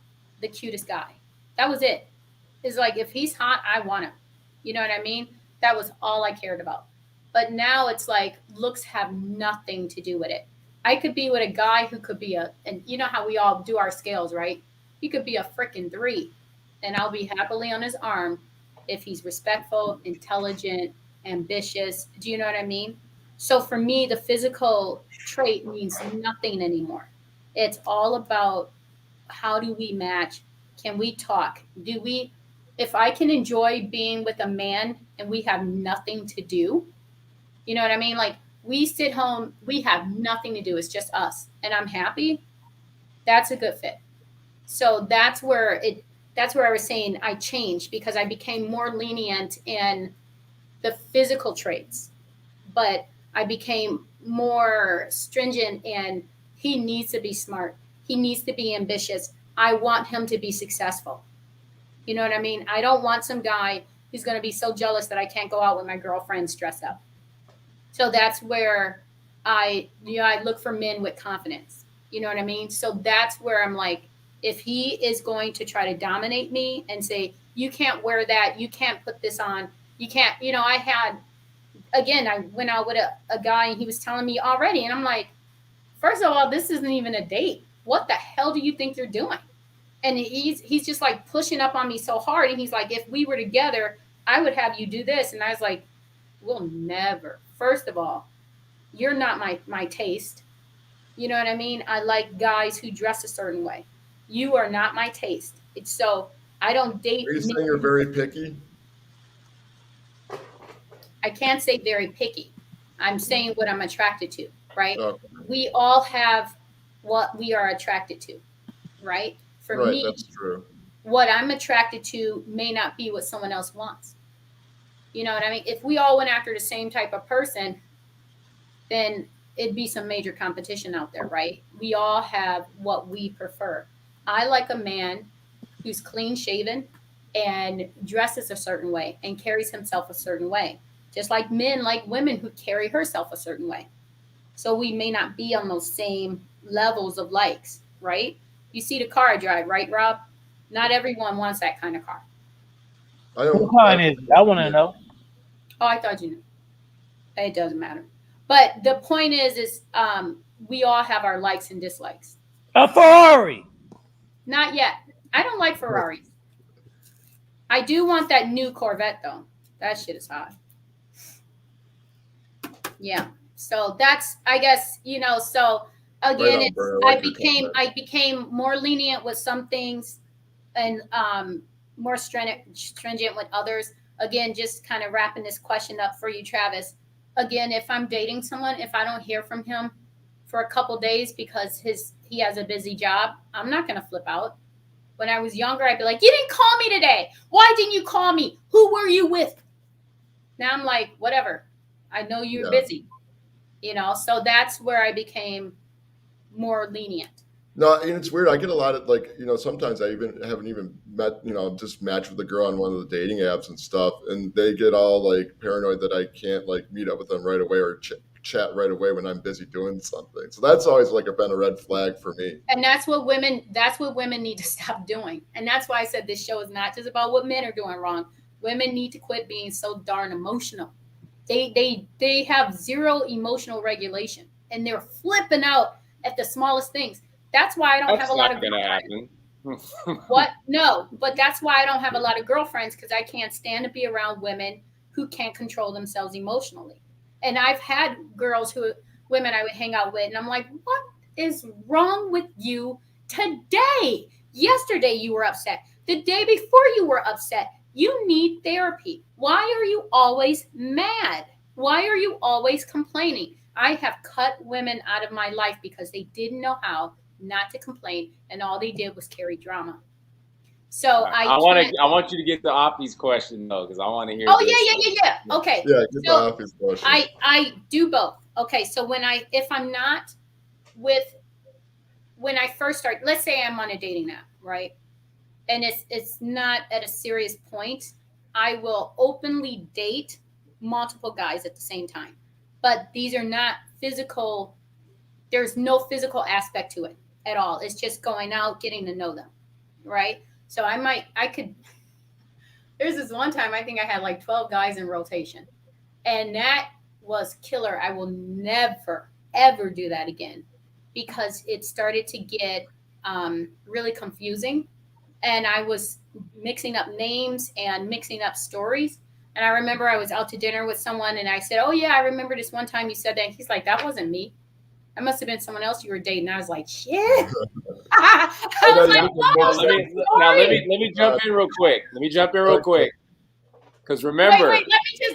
the cutest guy. That was it. It's like if he's hot, I want him. You know what I mean? That was all I cared about. But now it's like looks have nothing to do with it. I could be with a guy who could be and you know how we all do our scales, right? He could be a freaking 3, and I'll be happily on his arm if he's respectful, intelligent, ambitious. Do you know what I mean? So for me, the physical trait means nothing anymore. It's all about how do we match? Can we talk? If I can enjoy being with a man and we have nothing to do, you know what I mean? Like we sit home, we have nothing to do. It's just us and I'm happy. That's a good fit. So that's where I was saying I changed because I became more lenient in the physical traits, but I became more stringent and he needs to be smart. He needs to be ambitious. I want him to be successful. You know what I mean? I don't want some guy who's going to be so jealous that I can't go out with my girlfriends dressed up. So that's where I look for men with confidence. You know what I mean? So that's where I'm like, if he is going to try to dominate me and say, you can't wear that, you can't put this on, you can't, I had, again, I went out with a guy and he was telling me already, and I'm like, first of all, this isn't even a date. What the hell do you think you're doing? And he's just like pushing up on me so hard. And he's like, if we were together, I would have you do this. And I was like, we'll never. First of all, you're not my taste. You know what I mean? I like guys who dress a certain way. You are not my taste. It's so I don't date. Are you saying you're very picky? I can't say very picky. I'm saying what I'm attracted to, right? Okay. We all have what we are attracted to, right? For Right, me, that's true. what I'm attracted to may not be what someone else wants. You know what I mean? If we all went after the same type of person, then it'd be some major competition out there, right? We all have what we prefer. I like a man who's clean shaven and dresses a certain way and carries himself a certain way. Just like men like women who carry herself a certain way. So we may not be on those same levels of likes, right? You see the car I drive, right, Rob? Not everyone wants that kind of car. I What don't. kind is it? I want to know. Oh, I thought you knew. It doesn't matter. But the point is we all have our likes and dislikes. A Ferrari. Not yet. I don't like Ferraris. I do want that new Corvette though. That shit is hot. Yeah. So that's, I guess, so again, Right on, it's Bert. I like your comment. I became more lenient with some things and more stringent with others. Again, just kind of wrapping this question up for you, Travis. Again, if I'm dating someone, if I don't hear from him for a couple days because he has a busy job, I'm not going to flip out. When I was younger, I'd be like, you didn't call me today. Why didn't you call me? Who were you with? Now I'm like, whatever. I know you're busy, so that's where I became more lenient. No, and it's weird. I get a lot of sometimes I haven't even met, just matched with a girl on one of the dating apps and stuff, and they get all like paranoid that I can't like meet up with them right away or chat right away when I'm busy doing something. So that's always like been a red flag for me. And that's what women need to stop doing. And that's why I said this show is not just about what men are doing wrong. Women need to quit being so darn emotional. They have zero emotional regulation, and they're flipping out at the smallest things. That's why I don't have That's a lot not of gonna girlfriends. happen. What? No, but that's why I don't have a lot of girlfriends, because I can't stand to be around women who can't control themselves emotionally. And I've had women I would hang out with, and I'm like, what is wrong with you today? Yesterday you were upset. The day before you were upset. You need therapy. Why are you always mad? Why are you always complaining? I have cut women out of my life because they didn't know how not to complain, and all they did was carry drama. So Right. I can't. I want you to get to Afi's question though, because I want to hear Oh this. yeah. Okay. Yeah, get the So office question. I do both. Okay. So if I'm not with when I first start, let's say I'm on a dating app, right? And it's not at a serious point, I will openly date multiple guys at the same time. But these are not physical. There's no physical aspect to it at all. It's just going out, getting to know them, right? So I could. There's this one time I think I had like 12 guys in rotation, and that was killer. I will never ever do that again, because it started to get really confusing, and I was mixing up names and mixing up stories. And I remember I was out to dinner with someone, and I said, "Oh yeah, I remember this one time you said that." And he's like, "That wasn't me. That must have been someone else you were dating." I was like, "Shit." I was like, "Oh, Let me jump in real quick. Because remember, wait.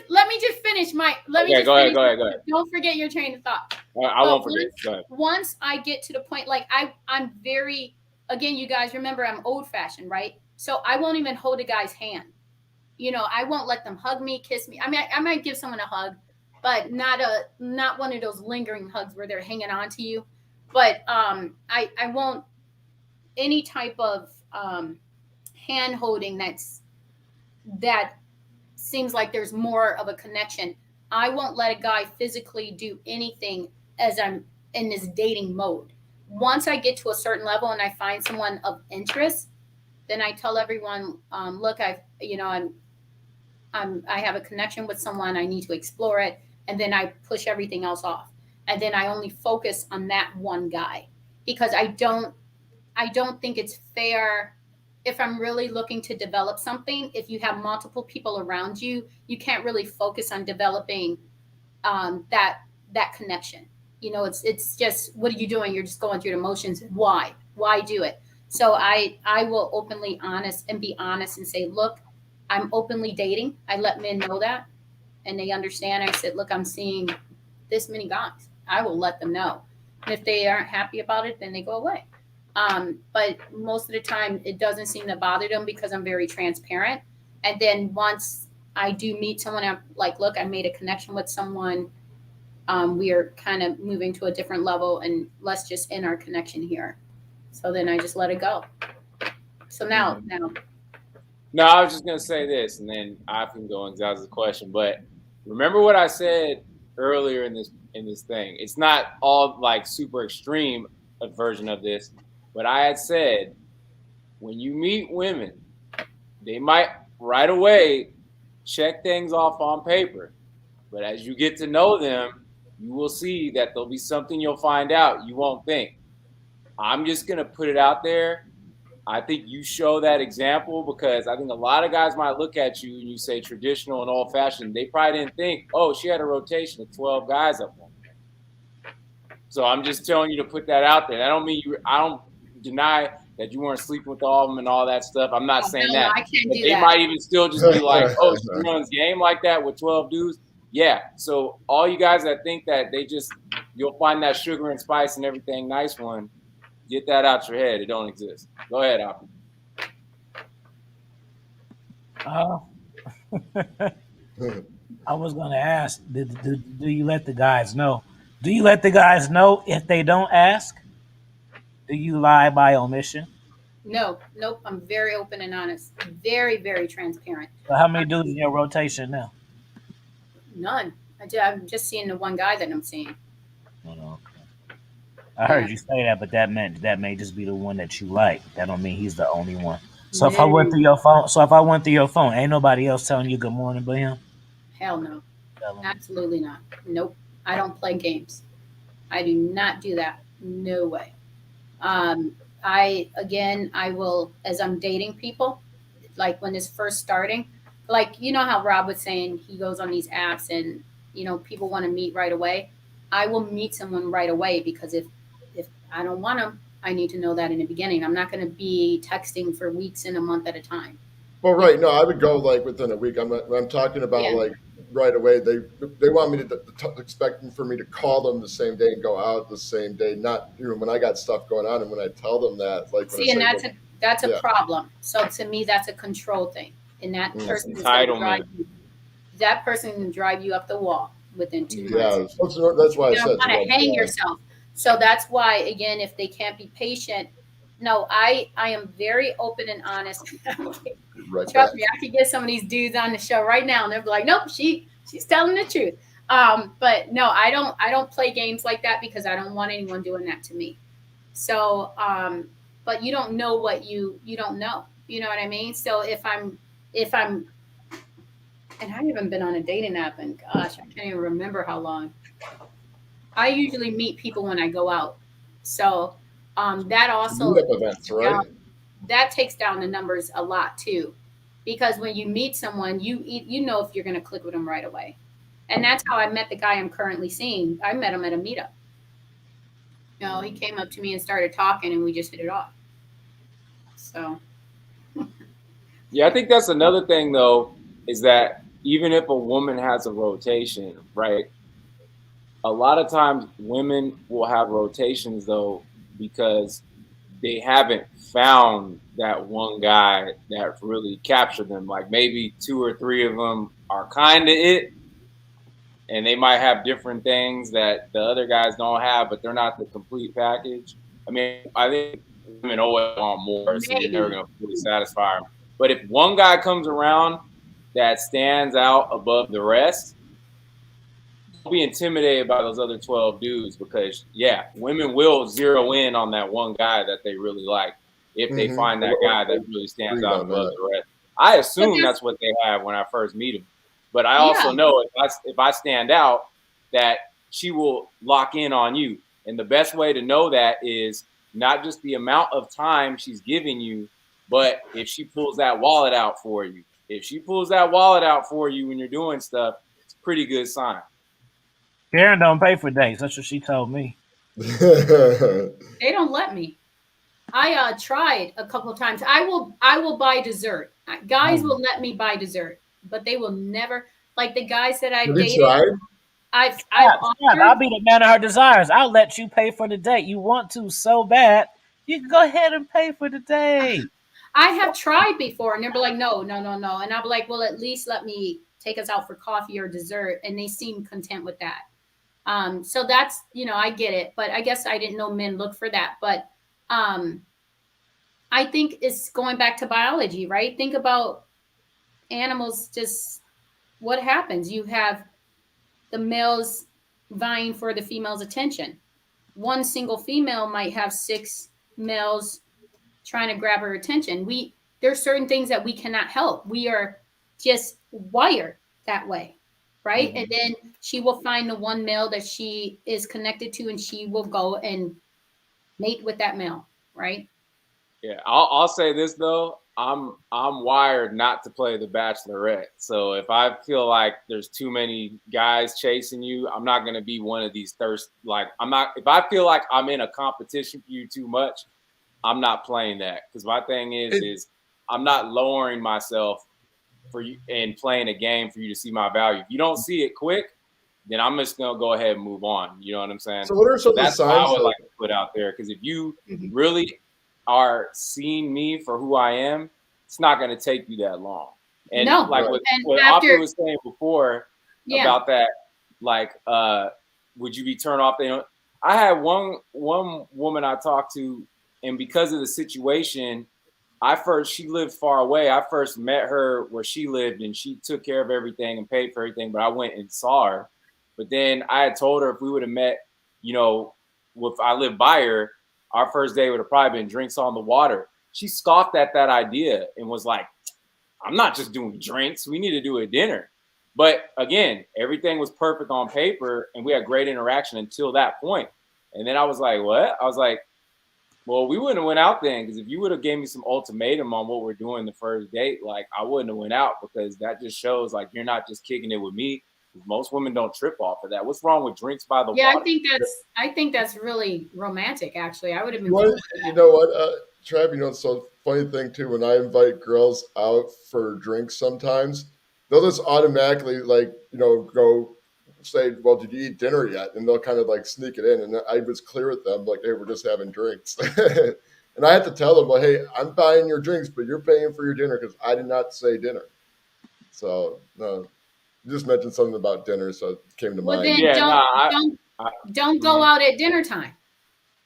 Let me just finish my. Let me just go finish. ahead. Don't forget your train of thought. I won't forget. Go ahead. Once I get to the point, like I'm very. Again, you guys remember I'm old fashioned, right? So I won't even hold a guy's hand. I won't let them hug me, kiss me. I mean, I might give someone a hug, but not one of those lingering hugs where they're hanging on to you. But I won't any type of hand holding that seems like there's more of a connection. I won't let a guy physically do anything as I'm in this dating mode. Once I get to a certain level and I find someone of interest, then I tell everyone, look, I have a connection with someone. I need to explore it, and then I push everything else off, and then I only focus on that one guy, because I don't think it's fair. If I'm really looking to develop something, if you have multiple people around you, you can't really focus on developing that connection. It's just, what are you doing? You're just going through the motions. Why do it? So I will be honest and say, look, I'm openly dating. I let men know that, and they understand. I said, look, I'm seeing this many guys. I will let them know, and if they aren't happy about it, then they go away. But most of the time, it doesn't seem to bother them, because I'm very transparent. And then once I do meet someone, I'm like, look, I made a connection with someone. We are kind of moving to a different level, and let's just end our connection here. So then I just let it go. So now. No, I was just gonna say this, and then I can go and answer the question. But remember what I said earlier in this thing. It's not all like super extreme a version of this, but I had said, when you meet women, they might right away check things off on paper, but as you get to know them, you will see that there'll be something you'll find out you won't think. I'm just gonna put it out there. I think you show that example, because I think a lot of guys might look at you and you say traditional and old fashioned. They probably didn't think, oh, she had a rotation of 12 guys up on. So I'm just telling you to put that out there. I don't deny that you weren't sleeping with all of them and all that stuff. I'm not saying that. I can't But do they that. might even still just be like, oh, she runs game like that with 12 dudes. Yeah. So all you guys that think that you'll find that sugar and spice and everything nice one, get that out your head. It don't exist. Go ahead, Afi. I was going to ask, do you let the guys know? Do you let the guys know if they don't ask? Do you lie by omission? Nope. I'm very open and honest. Very, very transparent. So how many dudes in your rotation now? None. I'm just seeing the one guy that I'm seeing. Oh, okay. I Yeah. heard you say that, but that may just be the one that you like. That don't mean he's the only one. So if I went through No. your phone, ain't nobody else telling you good morning but him. Hell no. Tell him. Absolutely not. Nope. I don't play games. I do not do that. No way. Um, I will, as I'm dating people, like when it's first starting, like, you know how Rob was saying he goes on these apps and, people want to meet right away. I will meet someone right away because if I don't want them, I need to know that in the beginning. I'm not going to be texting for weeks and a month at a time. Well, You know? right. No, I would go like within a week. I'm talking about Yeah. like right away. They want me to expecting for me to call them the same day and go out the same day. Not when I got stuff going on and when I tell them that, like when I See, and say, that's a yeah, problem. So to me, that's a control thing, and that That's person is going to drive entitlement. you. That person can drive you up the wall within 2 months. yeah. That's why I You're gonna said it's a want red to hang flag. yourself. So that's why, again, if they can't be patient, no, I am very open and honest. Right back. Trust me, I could get some of these dudes on the show right now, and they'll be like, "Nope, she's telling the truth." But no, I don't play games like that because I don't want anyone doing that to me. So, but you don't know what you don't know. You know what I mean? So if I'm and I haven't been on a dating app, and gosh, I can't even remember how long. I usually meet people when I go out. So that also Meetup events, down, right? that takes down the numbers a lot too, because when you meet someone, you know if you're going to click with them right away, and that's how I met the guy I'm currently seeing. I met him at a meetup. He came up to me and started talking, and we just hit it off. So Yeah, I think that's another thing though, is that even if a woman has a rotation, right? A lot of times women will have rotations though because they haven't found that one guy that really captured them. Like maybe two or three of them are kind of it, and they might have different things that the other guys don't have, but they're not the complete package. I mean, I think women always want more, so you're never maybe. going to fully satisfy them. But if one guy comes around that stands out above the rest, don't be intimidated by those other 12 dudes because, yeah, women will zero in on that one guy that they really like if they Mm-hmm. find that guy that really stands Agreed out on above that. the rest. I But assume that's that's what they have when I first meet them. But I yeah. also know if I stand out, that she will lock in on you. And the best way to know that is not just the amount of time she's giving you, but if she pulls that wallet out for you. If she pulls that wallet out for you when you're doing stuff, it's a pretty good sign. Karen don't pay for dates. That's what she told me. They don't let me. I tried a couple of times. I will buy dessert. Guys Oh, will let me buy dessert, but they will never, like the guys that I've Have you dated. tried? I've Stop. I'll offered. be the man of her desires. I'll let you pay for the date. You want to so bad. You can go ahead and pay for the date. I have tried before, and they'll be like, "No, no, no, no," and I'll be like, "Well, at least let me take us out for coffee or dessert," and they seem content with that. So that's, I get it, but I guess I didn't know men look for that. But um, I think it's going back to biology, right? Think about animals. Just what happens? You have the males vying for the female's attention. One single female might have six males trying to grab her attention. There's certain things that we cannot help. We are just wired that way, right? And Mm-hmm. then she will find the one male that she is connected to, and she will go and mate with that male, right? Yeah, I'll say this though. I'm wired not to play the Bachelorette. So if I feel like there's too many guys chasing you, I'm not gonna be one of these thirst. Like I'm not. If I feel like I'm in a competition for you too much, I'm not playing that. Because my thing It, is I'm not lowering myself for you and playing a game for you to see my value. If you don't see it quick, then I'm just gonna go ahead and move on. You know what I'm saying? so, what are So some of the that's what I signs would of? like to put out there. Because if you Mhm. really are seeing me for who I am, it's not gonna take you that long. And No, like Right. what and Afi after, was saying before yeah, about that, like would you be turned off? I had one woman I talked to, and because of the situation, she lived far away. I first met her where she lived and she took care of everything and paid for everything, but I went and saw her. But then I had told her if we would have met, you know, if I lived by her, our first day would have probably been drinks on the water. She scoffed at that idea and was like, I'm not just doing drinks. We need to do a dinner. But again, everything was perfect on paper and we had great interaction until that point. And then I was like, what? I was like, well, we wouldn't have went out then, because if you would have gave me some ultimatum on what we're doing the first date, like I wouldn't have went out, because that just shows like you're not just kicking it with me. Most women don't trip off of that. What's wrong with drinks by the Yeah, water? I think that's really romantic. Actually, I would have been. You know what, Trav? You know, it's so funny thing too. When I invite girls out for drinks, sometimes they'll just automatically like go say, "Well, did you eat dinner yet?" And they'll kind of like sneak it in. And I was clear with them, like, "Hey, we're just having drinks." And I had to tell them, "Well, hey, I'm buying your drinks, but you're paying for your dinner because I did not say dinner." So no, you just mentioned something about dinner, so it came to Well, mind. then Yeah, nah, don't go out at dinner time.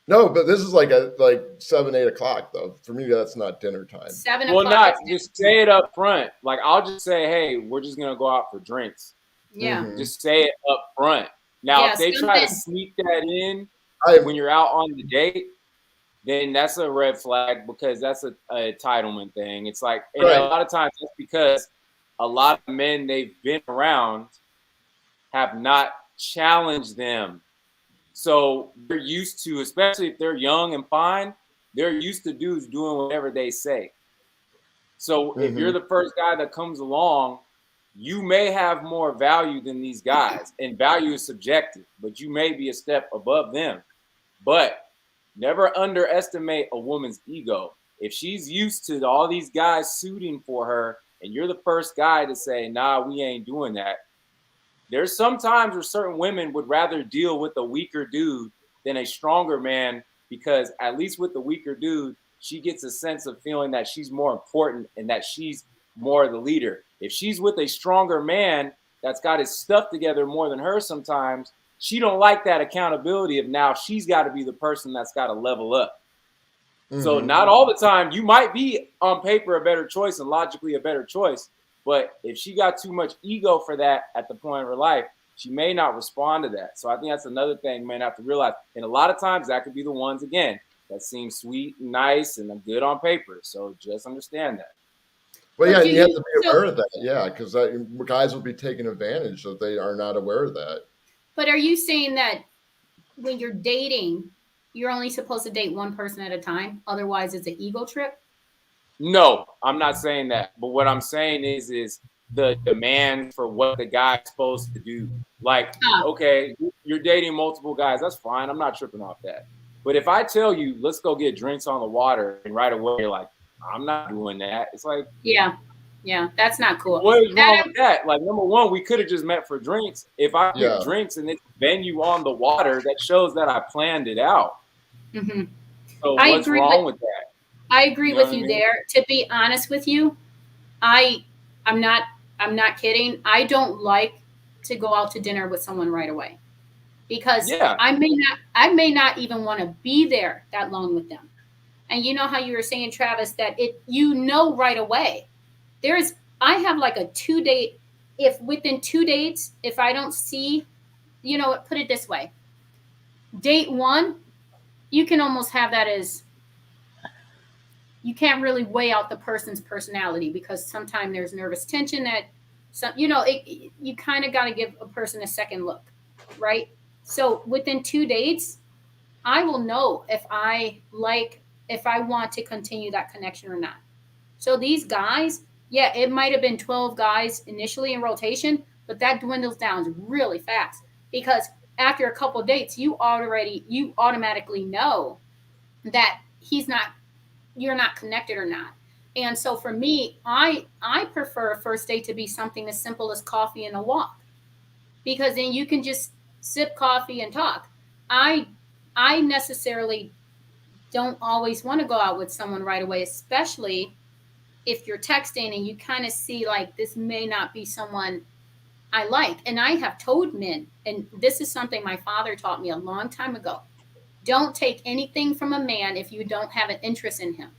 No, but this is like at like 7, 8 o'clock though. For me, that's not dinner time. 7 o'clock. not just say it up front. Like I'll just say, hey, we're just gonna go out for drinks. Yeah. Mhm. Just say it up front. Now, Yeah, if they try to something- sneak that in I when you're out on the date, then that's a red flag, because that's a entitlement thing. It's like, and Right. a lot of times it's because a lot of men they've been around have not challenged them. So they're used to, especially if they're young and fine, they're used to dudes doing whatever they say. So if you're Mhm. the first guy that comes along, you may have more value than these guys. And value is subjective, but you may be a step above them. But never underestimate a woman's ego. If she's used to all these guys suiting for her, and you're the first guy to say, nah, we ain't doing that, there's some times where certain women would rather deal with a weaker dude than a stronger man, because at least with the weaker dude, she gets a sense of feeling that she's more important and that she's more the leader. If she's with a stronger man that's got his stuff together more than her sometimes, she don't like that accountability of now she's got to be the person that's got to level up. So Mhm. not all the time. You might be on paper a better choice and logically a better choice, but if she got too much ego for that at the point of her life, she may not respond to that. So I think that's another thing men have to realize. And a lot of times that could be the ones, again, that seem sweet and nice and good on paper. So just understand that. Well, But yeah, do and you have you- to be so- aware of that. Yeah, because guys will be taken advantage if they are not aware of that. But are you saying that when you're dating, you're only supposed to date one person at a time? Otherwise, it's an ego trip? No, I'm not saying that. But what I'm saying is the demand for what the guy's supposed to do. Like, Ah, okay, you're dating multiple guys. That's fine. I'm not tripping off that. But if I tell you, let's go get drinks on the water, and right away you're like, I'm not doing that. It's like, yeah. Yeah, that's not cool. what is wrong with that? Like, number one, we could have just met for drinks. If I Yeah. get drinks and it's venue on the water, that shows that I planned it out. Mhm. So I what's agree wrong with that? I agree You know with what I you mean? there. To be honest with you, I I'm not I'm not kidding. I don't like to go out to dinner with someone right away, because Yeah. I may not even want to be there that long with them. And you know how you were saying, Travis, that right away. There's I have like a 2 date. If within 2 dates, if I don't see, put it this way, date one, you can almost have that as, you can't really weigh out the person's personality, because sometimes there's nervous tension that you kind of got to give a person a second look, right? So within 2 dates, I will know if I want to continue that connection or not. So these guys, yeah, it might have been 12 guys initially in rotation, but that dwindles down really fast, because after a couple of dates, you automatically know that you're not connected or not. And so for me, I prefer a first date to be something as simple as coffee and a walk, because then you can just sip coffee and talk. I I necessarily don't always want to go out with someone right away, especially if you're texting and you kind of see like this may not be someone I like. And I have told men, and this is something my father taught me a long time ago, don't take anything from a man if you don't have an interest in him.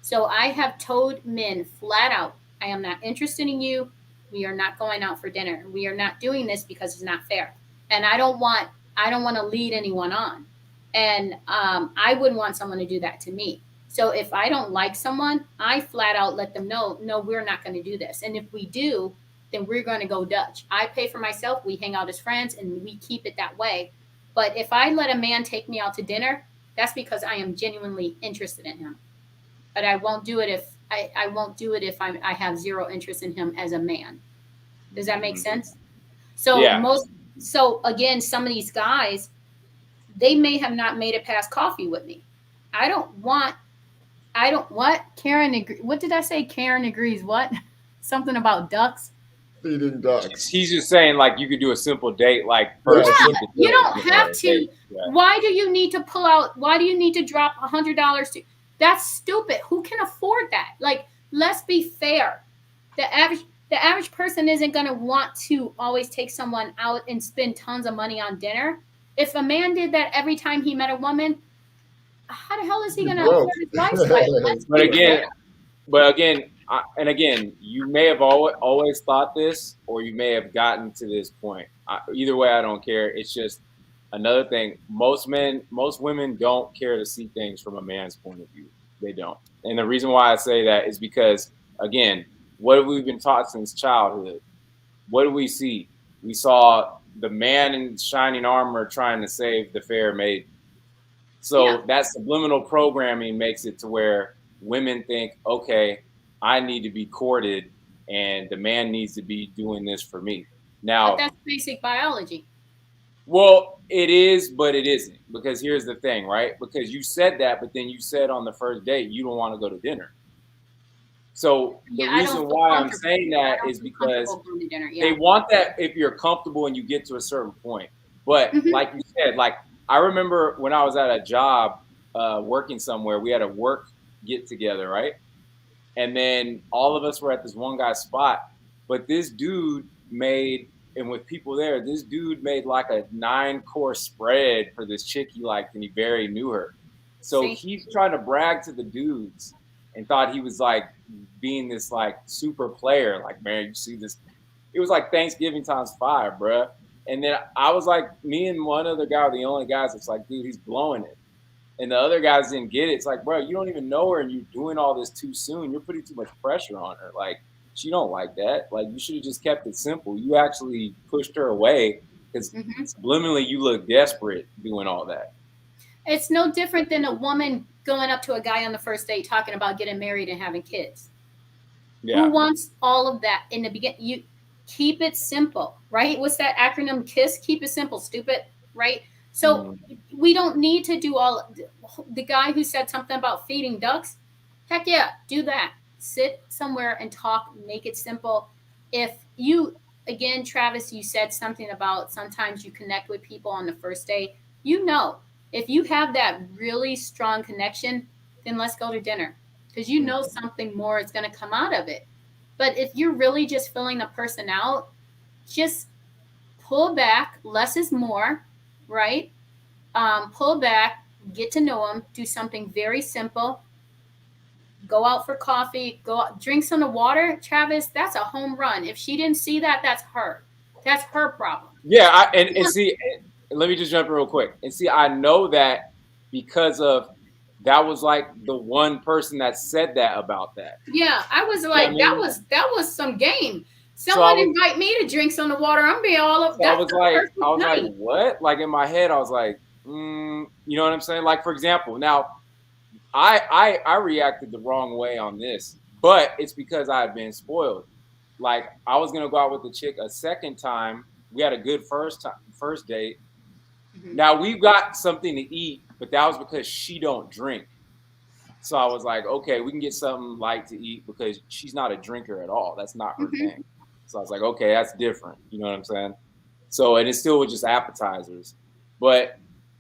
So I have told men flat out, I am not interested in you. We are not going out for dinner. We are not doing this because it's not fair. and I don't want to lead anyone on, and I wouldn't want someone to do that to me. So if I don't like someone, I flat out let them know, no, we're not going to do this. And if we do, then we're going to go Dutch. I pay for myself. We hang out as friends, and we keep it that way. But if I let a man take me out to dinner, that's because I am genuinely interested in him. But I won't do it if I won't do it if I have zero interest in him as a man. Does that make sense? So Yeah. so again, some of these guys, they may have not made it past coffee with me. I don't want what? What did I say? Karen agrees what? Something about ducks. Feeding ducks. He's just saying like you could do a simple date, like Yeah, first Yeah, date. you don't have to. Yeah. Why do you need to pull out? Why do you need to drop $100 to? That's stupid. Who can afford that? Like, let's be fair. The average person isn't going to want to always take someone out and spend tons of money on dinner. If a man did that every time he met a woman, how the hell is he You're going to broke. afford his lifestyle? Let's But be fair. again, and again, you may have always thought this, or you may have gotten to this point. Either way, I don't care. It's just another thing. Most women don't care to see things from a man's point of view. They don't. And the reason why I say that is because, again, what have we been taught since childhood? What do we see? We saw the man in shining armor trying to save the fair maiden. So Yeah. that subliminal programming makes it to where women think, okay, I need to be courted and the man needs to be doing this for me. But Now, that's basic biology. well, it is, but it isn't. Because here's the thing, right? Because you said that, but then you said on the first date you don't want to go to dinner. So the Yeah, I don't reason feel why I'm comfortable. saying I that don't is feel because comfortable going to dinner. they Yeah. want that if you're comfortable and you get to a certain point. But Mhm. like you said, like I remember when I was at a job working somewhere, we had a work get together, right? And then all of us were at this one guy's spot. But this dude made, and with people there, this dude made like a 9-course spread for this chick he liked, and he barely knew her. So See? he's trying to brag to the dudes and thought he was like being this like super player. Like, man, you see this? It was like Thanksgiving times 5, bruh. And then I was like, me and one other guy were the only guys. It's like, dude, he's blowing it. And the other guys didn't get it. It's like, bro, you don't even know her and you're doing all this too soon. You're putting too much pressure on her. Like, she don't like that. Like, you should have just kept it simple. You actually pushed her away because Mhm. subliminally you look desperate doing all that. It's no different than a woman going up to a guy on the first date talking about getting married and having kids. Yeah. Who wants all of that in the beginning? You keep it simple, right? What's that acronym? KISS. Keep it simple, stupid, right? So we don't need to do all. The guy who said something about feeding ducks, heck yeah, do that. Sit somewhere and talk. Make it simple. If you, again, Travis, you said something about sometimes you connect with people on the first day. You know, if you have that really strong connection, then let's go to dinner because you know something more is going to come out of it. But if you're really just filling the person out, just pull back. Less is more, right? Pull back, get to know them, do something very simple. Go out for coffee, go out, drink some of the water. Travis, that's a home run. If she didn't see that, that's her. That's her problem. Yeah. And see, let me just jump in real quick. And see, I know that because of that was like the one person that said that about that. Yeah, I was You know what I like, mean? that was some game. So I Someone was- invite me to drink some of the water. I'm being all up. So I That's was the like, perfect night. what? Like in my head, I was like, you know what I'm saying? Like for example, now I reacted the wrong way on this, but it's because I had been spoiled. Like I was gonna go out with the chick a second time. We had a good first date. Mhm. Now we got something to eat, but that was because she don't drink. So I was like, okay, we can get something light to eat because she's not a drinker at all. That's not her Mhm. thing. So I was like, okay, that's different. You know what I'm saying? So and it still was just appetizers, but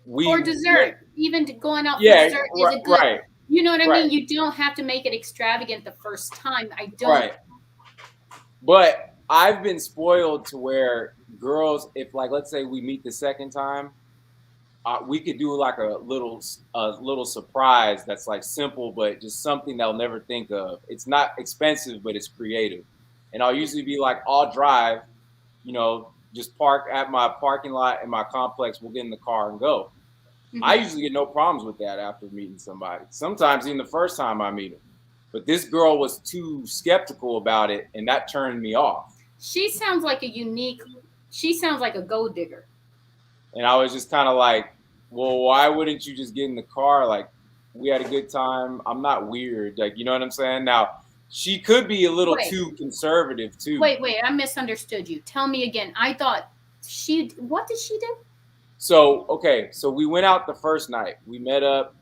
Or we went, dessert. Even going out for yeah, dessert is a good. right, You know what I right, mean? You don't have to make it extravagant the first time. I don't. right. But I've been spoiled to where girls, if like let's say we meet the second time, we could do like a little surprise that's like simple, but just something they'll never think of. It's not expensive, but it's creative. And I'll usually be like, I'll drive, you know, just park at my parking lot in my complex. We'll get in the car and go. Mhm. I usually get no problems with that after meeting somebody. Sometimes even the first time I meet them. But this girl was too skeptical about it, and that turned me off. She sounds like she sounds like a gold digger. And I was just kind of like, well, why wouldn't you just get in the car? Like, we had a good time. I'm not weird. Like, you know what I'm saying? Now, she could be a little Wait. too conservative too. Wait, I misunderstood you. Tell me again. I thought what did she do? So, okay, so we went out the first night. We met up,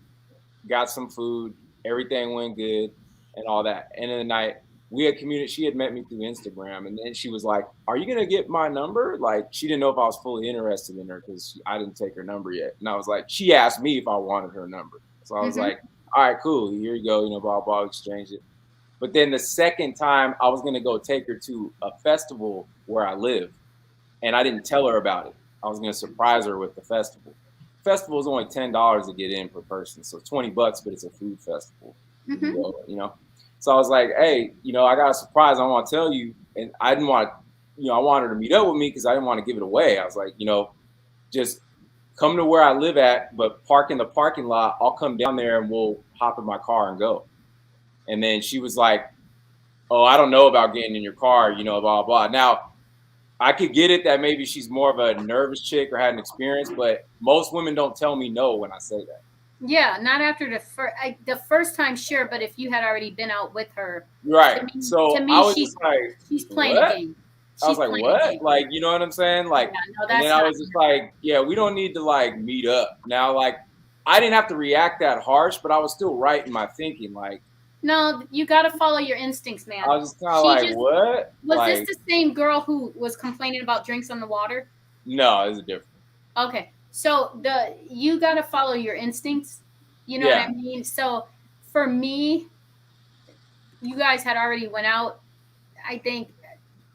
got some food, everything went good and all that. End of the night, we had communicated. She had met me through Instagram, and then she was like, "Are you gonna get my number?" Like, she didn't know if I was fully interested in her because I didn't take her number yet. And I was like, she asked me if I wanted her number, so I was like, "All right, cool. Here you go. You know, blah blah. Exchange it." But then the second time, I was gonna go take her to a festival where I live, and I didn't tell her about it. I was gonna surprise her with the festival. Festival is only $10 to get in per person, so $20, but it's a food festival. You know. So I was like, hey, you know, I got a surprise I want to tell you, and I didn't want, you know, I wanted her to meet up with me because I didn't want to give it away. I was like, you know, just come to where I live at, but park in the parking lot. I'll come down there and we'll hop in my car and go. And then she was like, oh, I don't know about getting in your car, you know, blah blah. Now, I could get it that maybe she's more of a nervous chick or had an experience, but most women don't tell me no when I say that. Yeah, not after the first time, sure, but if you had already been out with her, right? To me, I was just like, she's playing what? a game. I was like, what? Like, you know what I'm saying? Like, yeah, no, and then I was just like, yeah, we don't need to like meet up now. Like, I didn't have to react that harsh, but I was still right in my thinking. Like, no, you got to follow your instincts, man. I was just kind of like, what? Was like, this the same girl who was complaining about drinks on the water? No, it's different. Okay, so you got to follow your instincts. You know what I mean? So for me, you guys had already went out. I think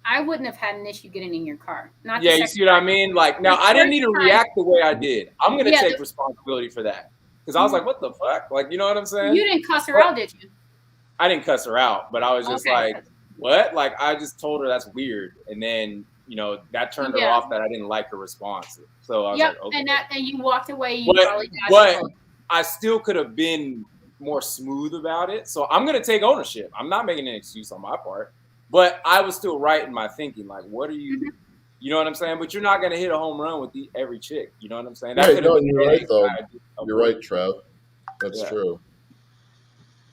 I wouldn't have had an issue getting in your car. Not you see what I mean? Like, now I didn't need to react the way I did. I'm gonna take responsibility for that because I was like, what the fuck? Like, you know what I'm saying? You didn't cuss her out, did you? I didn't cuss her out, but I was just like, what? Like, I just told her that's weird, and then you know that turned her off that I didn't like her response. So I was like, okay. And you walked away. But I still could have been more smooth about it. So I'm gonna take ownership. I'm not making an excuse on my part, but I was still right in my thinking. Like, what are you? You know what I'm saying? But you're not gonna hit a home run with every chick. You know what I'm saying? Right, no, you're right though. You're right, Trev. That's true.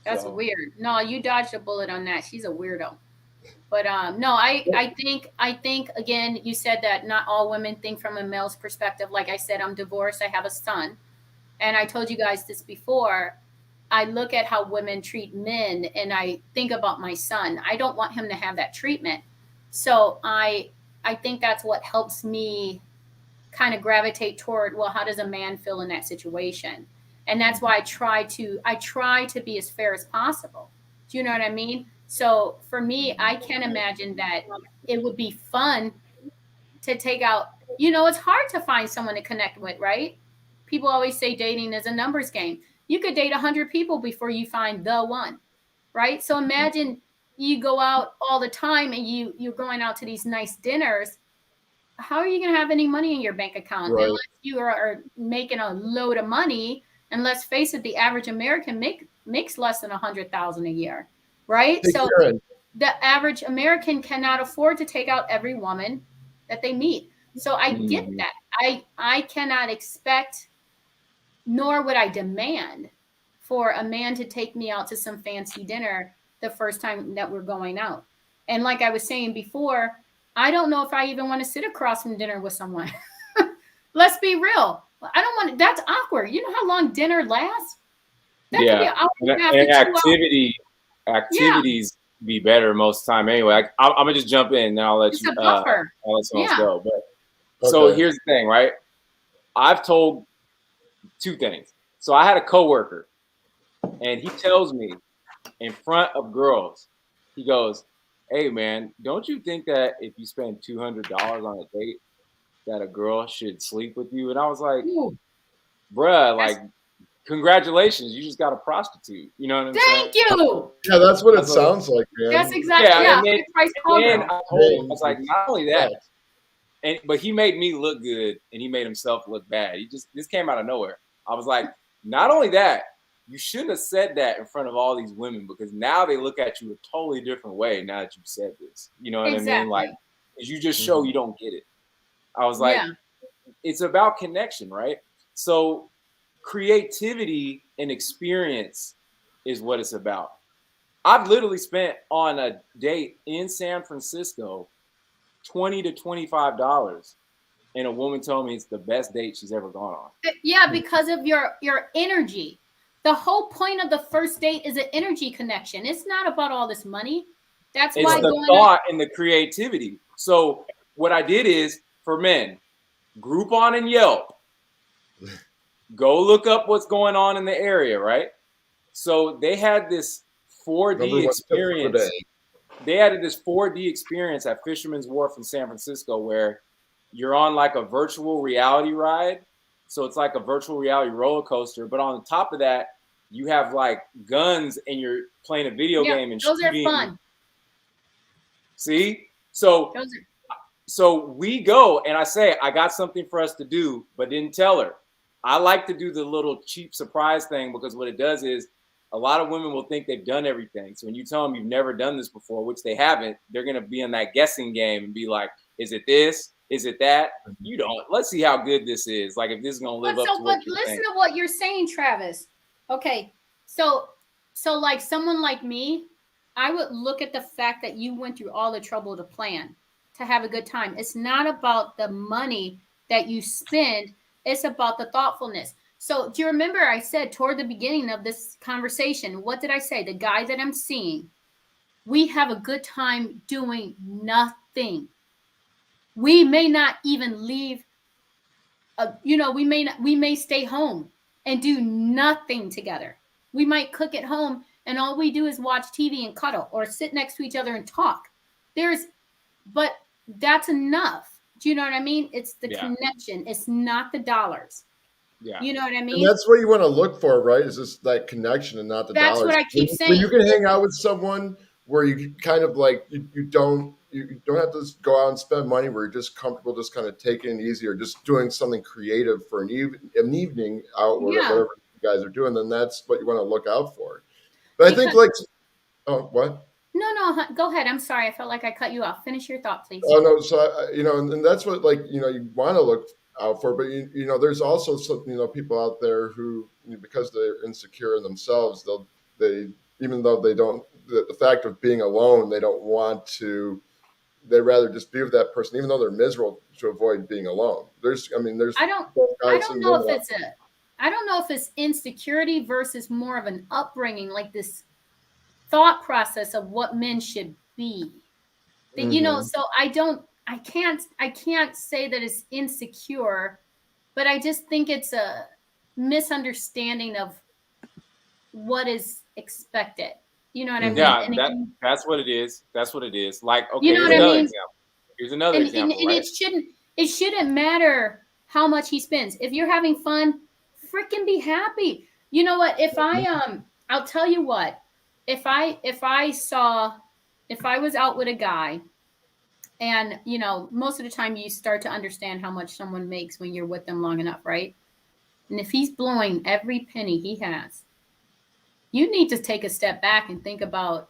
That's weird. No, you dodged a bullet on that. She's a weirdo. But no, I think again, you said that not all women think from a male's perspective. Like I said, I'm divorced. I have a son, and I told you guys this before. I look at how women treat men, and I think about my son. I don't want him to have that treatment. So I think that's what helps me kind of gravitate toward, well, how does a man feel in that situation? And that's why I try to be as fair as possible. Do you know what I mean? So for me, I can imagine that it would be fun to take out, you know, it's hard to find someone to connect with, right? People always say dating is a numbers game. You could date 100 people before you find the one, right? So imagine you go out all the time and you're going out to these nice dinners. How are you going to have any money in your bank account unless you are making a load of money? And let's face it, the average American makes less than $100,000 a year, right? So the average American cannot afford to take out every woman that they meet. So I get that. I cannot expect, nor would I demand, for a man to take me out to some fancy dinner the first time that we're going out. And like I was saying before, I don't know if I even want to sit across from dinner with someone. Let's be real. I don't want to, that's awkward. You know how long dinner lasts? That could be an hour and a half to 2 hours. Activities be better most of the time anyway. I'm gonna just jump in and I'll let I'll let someone else go. But so here's the thing, right? I've told two things. So I had a coworker, and he tells me in front of girls, he goes, "Hey man, don't you think that if you spend $200 on a date, that a girl should sleep with you?" And I was like, bruh, like, congratulations, you just got a prostitute. You know what I'm saying? Thank you. Yeah, that's what it sounds like, man. That's exactly. And then I was like, not only that, but he made me look good and he made himself look bad. This came out of nowhere. I was like, not only that, you shouldn't have said that in front of all these women because now they look at you a totally different way now that you've said this. You know what I mean? Like, Exactly. you just show you don't get it. I was like, Yeah. it's about connection, right? So creativity and experience is what it's about. I've literally spent on a date in San Francisco $20 to $25, and a woman told me it's the best date she's ever gone on. Yeah, because of your energy. The whole point of the first date is an energy connection. It's not about all this money. That's It's why the going on. thought and the creativity. So what I did is for men, Groupon and Yelp, go look up what's going on in the area, right? So they had this Number 4D one tip for the experience. day. They had this 4D experience at Fisherman's Wharf in San Francisco where you're on like a virtual reality ride. So it's like a virtual reality roller coaster. But on top of that, you have like guns and you're playing a video Yeah, game and those are shooting. fun. See? So Those are so we go and I say, I got something for us to do, but didn't tell her. I like to do the little cheap surprise thing because what it does is a lot of women will think they've done everything. So when you tell them you've never done this before, which they haven't, they're going to be in that guessing game and be like, is it this? Is it that? You don't. Let's see how good this is. Like if this is going to live up to what but you listen think. to what you're saying, Travis. Okay. So like someone like me, I would look at the fact that you went through all the trouble to plan, to have a good time. It's not about the money that you spend, it's about the thoughtfulness. So, do you remember I said toward the beginning of this conversation, what did I say? The guy that I'm seeing, we have a good time doing nothing. We may not even leave, we may stay home and do nothing together. We might cook at home and all we do is watch TV and cuddle or sit next to each other and talk. But that's enough. Do you know what I mean? It's the connection. It's not the dollars. Yeah. You know what I And mean? that's what you want to look for, right? Is just that connection and not the That's dollars. what I keep When you saying. can hang out with someone where you kind of like you don't have to go out and spend money, where you're just comfortable, just kind of taking it easy, or just doing something creative for an evening out, or Yeah. whatever you guys are doing. Then that's what you want to look out for. But I think what? No, go ahead. I'm sorry. I felt like I cut you off. Finish your thought, please. Oh no, so and that's what you want to look out for. But there's also some people out there who because they're insecure in themselves, they even though they don't the fact of being alone, they don't want to. They'd rather just be with that person, even though they're miserable, to avoid being alone. There's I don't know if it's insecurity versus more of an upbringing, like this thought process of what men should be. So I can't say that it's insecure, but I just think it's a misunderstanding of what is expected. You know what I mean? Yeah, And that's what it is. That's what it is. Like, okay, you know here's what I another mean? example. Here's another And example, right? it shouldn't matter how much he spends. If you're having fun, freaking be happy. You know what? I'll tell you what. If I was out with a guy, and most of the time you start to understand how much someone makes when you're with them long enough, right? And if he's blowing every penny he has, you need to take a step back and think about,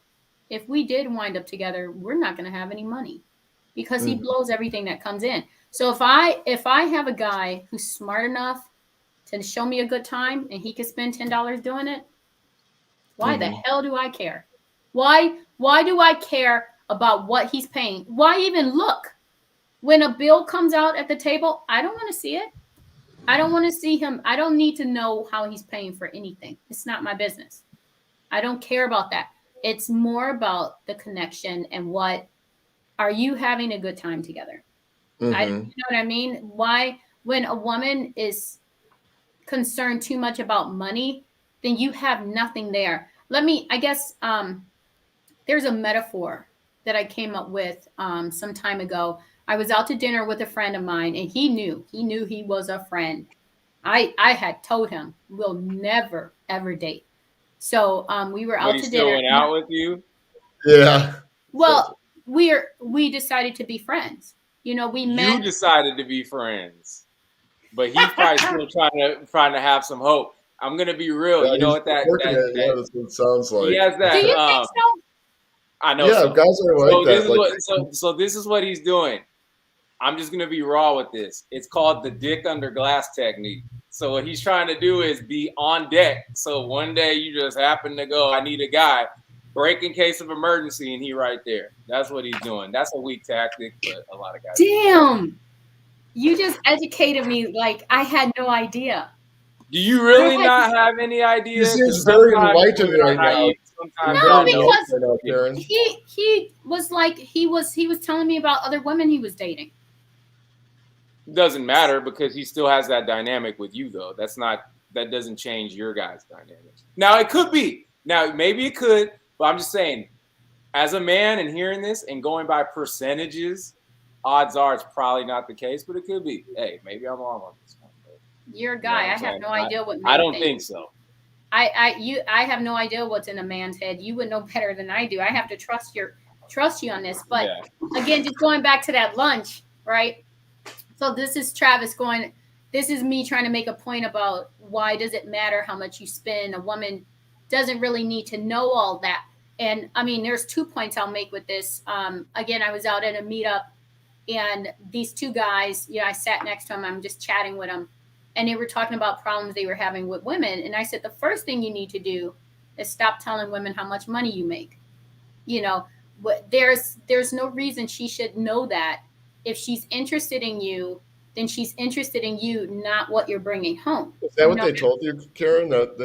if we did wind up together, we're not going to have any money because he blows everything that comes in. So if I have a guy who's smart enough to show me a good time and he could spend $10 doing it, why the hell do I care? Why do I care about what he's paying? Why even look? When a bill comes out at the table, I don't want to see it. I don't want to see him. I don't need to know how he's paying for anything. It's not my business. I don't care about that. It's more about the connection and what are you having a good time together? You know what I mean? Why, when a woman is concerned too much about money, then you have nothing there. I guess there's a metaphor that I came up with some time ago. I was out to dinner with a friend of mine, and he knew he was a friend. I had told him we'll never ever date. So we were But out he to still dinner. went out with you? Yeah. Well, we decided to be friends. You know, we You men. decided to be friends, but he's probably still trying to have some hope. I'm gonna be real. Yeah, You know he's what that working that it. Yeah, that that's what it sounds he like. has Do that. you think so? I know Yeah, so. guys are like So this that. is Like, what this is what he's doing. I'm just gonna be raw with this. It's called the dick under glass technique. So what he's trying to do is be on deck. So one day you just happen to go, I need a guy, break in case of emergency, and he right there. That's what he's doing. That's a weak tactic, but a lot of guys do that. Damn, you just educated me like I had no idea. Do you I really had not have any he idea? seems Because very sometimes enlightened women are right now. naive. You're Sometimes no, I very know. enlightened because right now, Karen. he was like he was telling me about other women he was dating. It doesn't matter because he still has that dynamic with you, though. That doesn't change your guys' dynamics. Now it could be. Now maybe it could, but I'm just saying, as a man and hearing this and going by percentages, odds are it's probably not the case, but it could be. Hey, maybe I'm wrong on this one. But You're a you know what guy. I'm I have saying? no idea what I men don't think. think so. I have no idea what's in a man's head. You would know better than I do. I have to trust you on this. But Yeah. again, just going back to that lunch, right? So this is Travis going. This is me trying to make a point about why does it matter how much you spend? A woman doesn't really need to know all that. And I mean, there's 2 points I'll make with this. Again, I was out at a meetup, and these two guys, I sat next to them. I'm just chatting with them, and they were talking about problems they were having with women. And I said, the first thing you need to do is stop telling women how much money you make. You know, there's no reason she should know that. If she's interested in you, then she's interested in you, not what you're bringing home. Is that You what know, they told you, Karen? That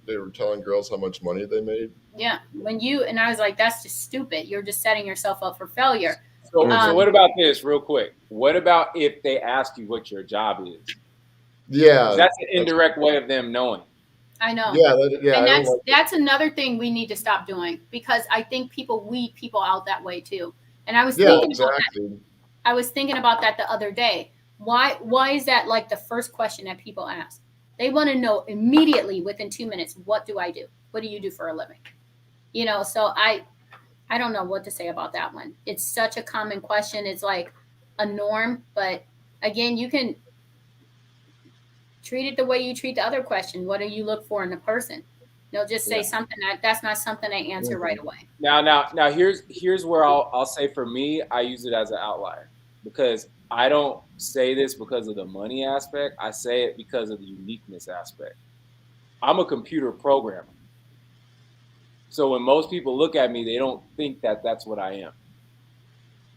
they were telling girls how much money they made? yeah. And I was like, that's just stupid. You're just setting yourself up for failure. So what about this, real quick? What about if they ask you what your job is? Yeah, That's an indirect way of them knowing. I know. yeah. And I don't like that's another thing we need to stop doing, because I think people weed people out that way too. And I was thinking about that. exactly. I was thinking about that the other day. Why is that like the first question that people ask? They want to know immediately within 2 minutes, what do I do? What do you do for a living? So I don't know what to say about that one. It's such a common question. It's like a norm, but again, you can treat it the way you treat the other question. What do you look for in a person? Just say something that's not something I answer right away. Now here's where I'll say for me, I use it as an outlier because I don't say this because of the money aspect. I say it because of the uniqueness aspect. I'm a computer programmer. So when most people look at me, they don't think that that's what I am.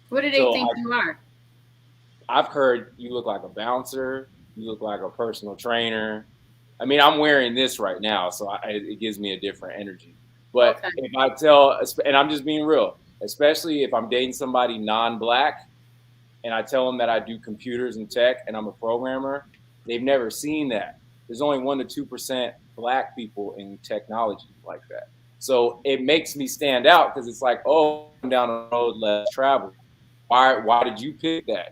What do they think you are? I've heard you look like a bouncer. You look like a personal trainer. I mean, I'm wearing this right now, so it gives me a different energy. But if I tell, and I'm just being real, especially if I'm dating somebody non-black, and I tell them that I do computers and tech and I'm a programmer, they've never seen that. There's only 1% to 2% black people in technology like that. So it makes me stand out because it's like, oh, I'm down the road less traveled. Why did you pick that?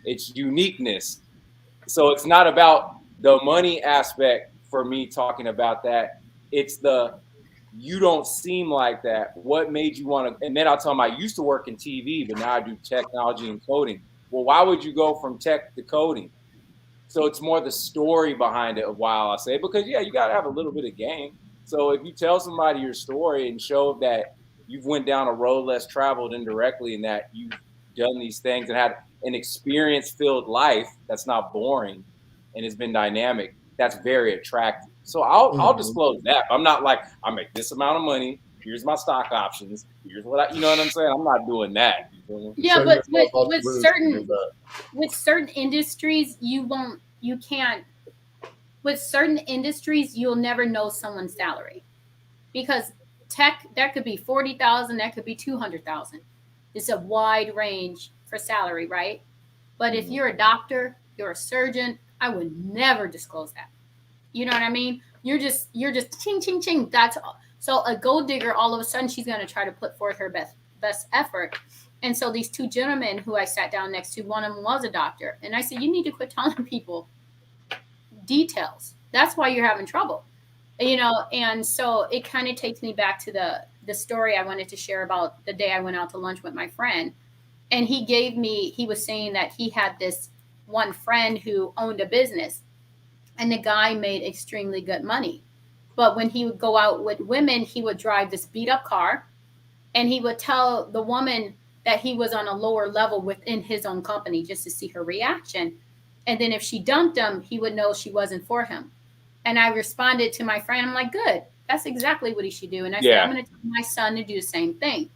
It's uniqueness. So it's not about the money aspect for me talking about that. It's you don't seem like that. What made you want to? And then I'll tell them I used to work in TV, but now I do technology and coding. Well, why would you go from tech to coding? So it's more the story behind it of why I say it, because you got to have a little bit of game. So if you tell somebody your story and show that you've went down a road less traveled indirectly and that you've done these things and had an experience-filled life that's not boring and has been dynamic, that's very attractive. So I'll disclose that. I'm not like, I make this amount of money. Here's my stock options. Here's what you know what I'm saying? I'm not doing that. Yeah, but with certain industries, you can't. With certain industries, you'll never know someone's salary, because tech, that could be 40,000, that could be 200,000. It's a wide range for salary, right? But if you're a doctor, you're a surgeon, I would never disclose that. You know what I mean? You're just ching ching ching. That's all. So a gold digger, all of a sudden, she's going to try to put forth her best effort. And so these two gentlemen who I sat down next to, one of them was a doctor, and I said, you need to quit telling people details. That's why you're having trouble. And so it kind of takes me back to the story I wanted to share about the day I went out to lunch with my friend. And he was saying that he had this one friend who owned a business, and the guy made extremely good money. But when he would go out with women, he would drive this beat up car, and he would tell the woman that he was on a lower level within his own company just to see her reaction. And then if she dumped him, he would know she wasn't for him. And I responded to my friend, I'm like, good, that's exactly what he should do. And I said, I'm going to tell my son to do the same thing.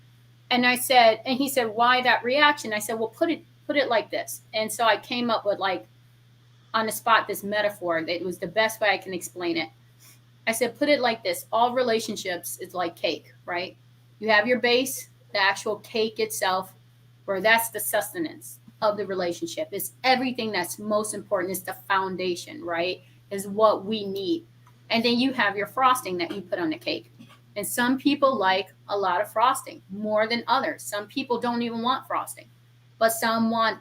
And I said, and he said, why that reaction? I said, well, put it like this. And so I came up with, like, on the spot, this metaphor that was the best way I can explain it. I said, put it like this. All relationships is like cake, right? You have your base, the actual cake itself, where that's the sustenance of the relationship. It's everything that's most important. Is the foundation, right? Is what we need. And then you have your frosting that you put on the cake. And some people like a lot of frosting more than others. Some people don't even want frosting, but some want,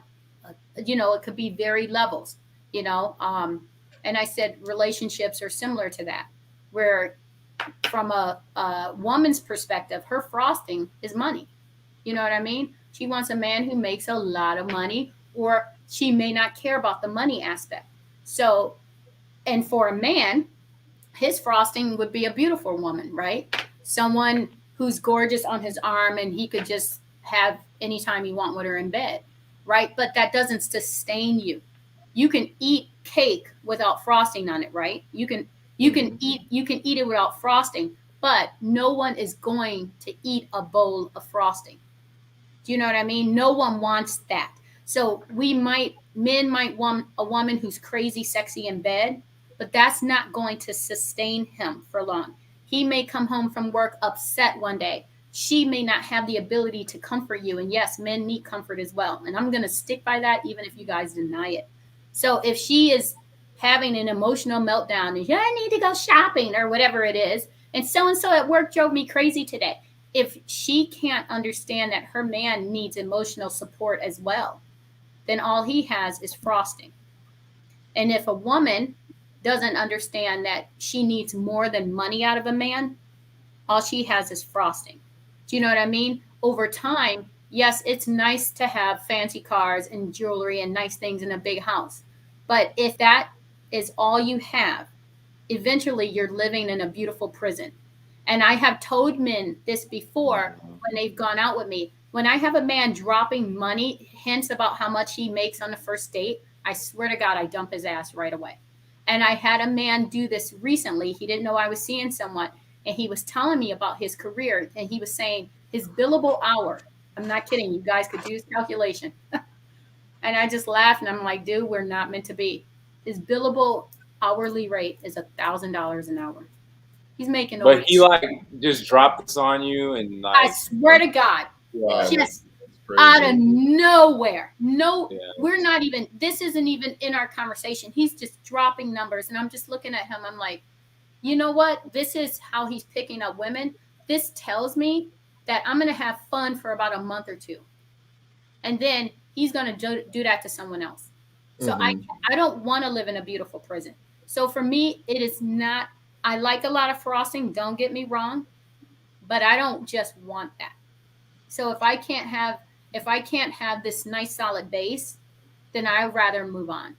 it could be varied levels, you know. And I said relationships are similar to that, where from a woman's perspective, her frosting is money. You know what I mean? She wants a man who makes a lot of money, or she may not care about the money aspect. So, and for a man, his frosting would be a beautiful woman, right? Someone who's gorgeous on his arm and he could just have anytime he want with her in bed, right? But that doesn't sustain you. You can eat cake without frosting on it, right? You can eat it without frosting, but no one is going to eat a bowl of frosting. Do you know what I mean? No one wants that. So men might want a woman who's crazy sexy in bed, but that's not going to sustain him for long. He may come home from work upset one day. She may not have the ability to comfort you. And yes, men need comfort as well. And I'm going to stick by that even if you guys deny it. So if she is having an emotional meltdown and, yeah, I need to go shopping or whatever it is, and so at work drove me crazy today. If she can't understand that her man needs emotional support as well, then all he has is frosting. And if a woman doesn't understand that she needs more than money out of a man, all she has is frosting. Do you know what I mean? Over time, yes, it's nice to have fancy cars and jewelry and nice things in a big house. But if that is all you have, eventually you're living in a beautiful prison. And I have told men this before when they've gone out with me. When I have a man dropping money, hints about how much he makes on the first date, I swear to God, I dump his ass right away. And I had a man do this recently. He didn't know I was seeing someone, and he was telling me about his career, and he was saying his billable hour. I'm not kidding. You guys could do this calculation. And I just laughed, and I'm like, dude, we're not meant to be. His billable hourly rate is $1,000 an hour. He's making over. But he like just dropped this on you and like. I swear to God, just out of nowhere. No, yeah. We're not even. This isn't even in our conversation. He's just dropping numbers, and I'm just looking at him. I'm like, you know what? This is how he's picking up women. This tells me that I'm going to have fun for about a month or two, and then he's going to do that to someone else. So I don't want to live in a beautiful prison. So for me, it is not. I like a lot of frosting, don't get me wrong, but I don't just want that. So if I can't have this nice solid base, then I'd rather move on.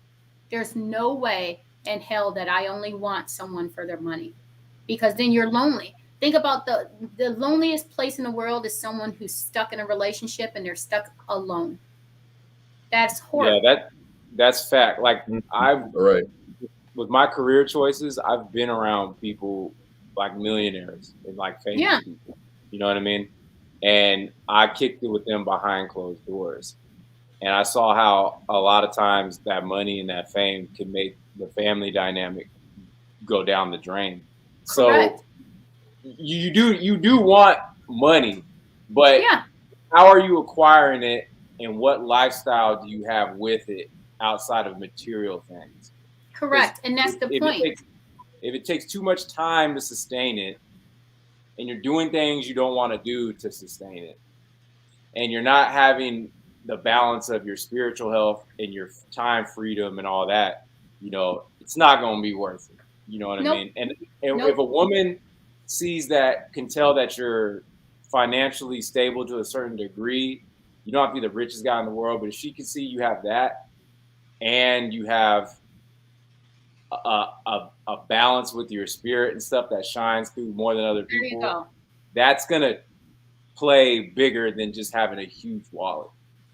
There's no way in hell that I only want someone for their money, because then you're lonely. Think about the loneliest place in the world is someone who's stuck in a relationship and they're stuck alone. That's horrible. Yeah, that's fact. Like with my career choices, I've been around people like millionaires and like famous people. You know what I mean? And I kicked it with them behind closed doors. And I saw how a lot of times that money and that fame can make the family dynamic go down the drain. Correct. So you do want money, but how are you acquiring it, and what lifestyle do you have with it outside of material things? Correct. And that's the point. If it takes too much time to sustain it, and you're doing things you don't want to do to sustain it, and you're not having the balance of your spiritual health and your time freedom and all that, it's not going to be worth it. You know what I mean? And if a woman sees that, can tell that you're financially stable to a certain degree, You don't have to be the richest guy in the world, but if she can see you have that, and you have a balance with your spirit and stuff that shines through more than other There you people, go. that's gonna play bigger than just having a huge wallet.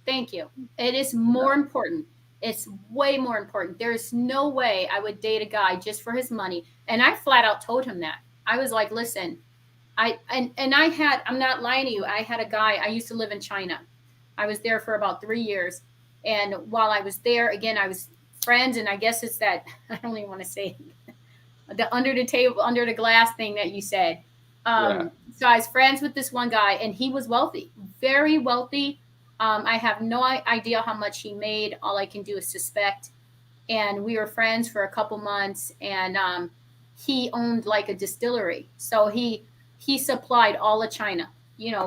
Thank you. It is more important. It's way more important. There's no way I would date a guy just for his money. And I flat out told him that. I was like, listen, I'm not lying to you. I had a guy, I used to live in China. I was there for about 3 years. And while I was there, again, I was friends, and I guess it's that I don't even want to say the under the table, under the glass thing that you said. Yeah. So I was friends with this one guy, and he was wealthy, very wealthy. I have no idea how much he made. All I can do is suspect. And we were friends for a couple months, and he owned like a distillery, so he supplied all of China,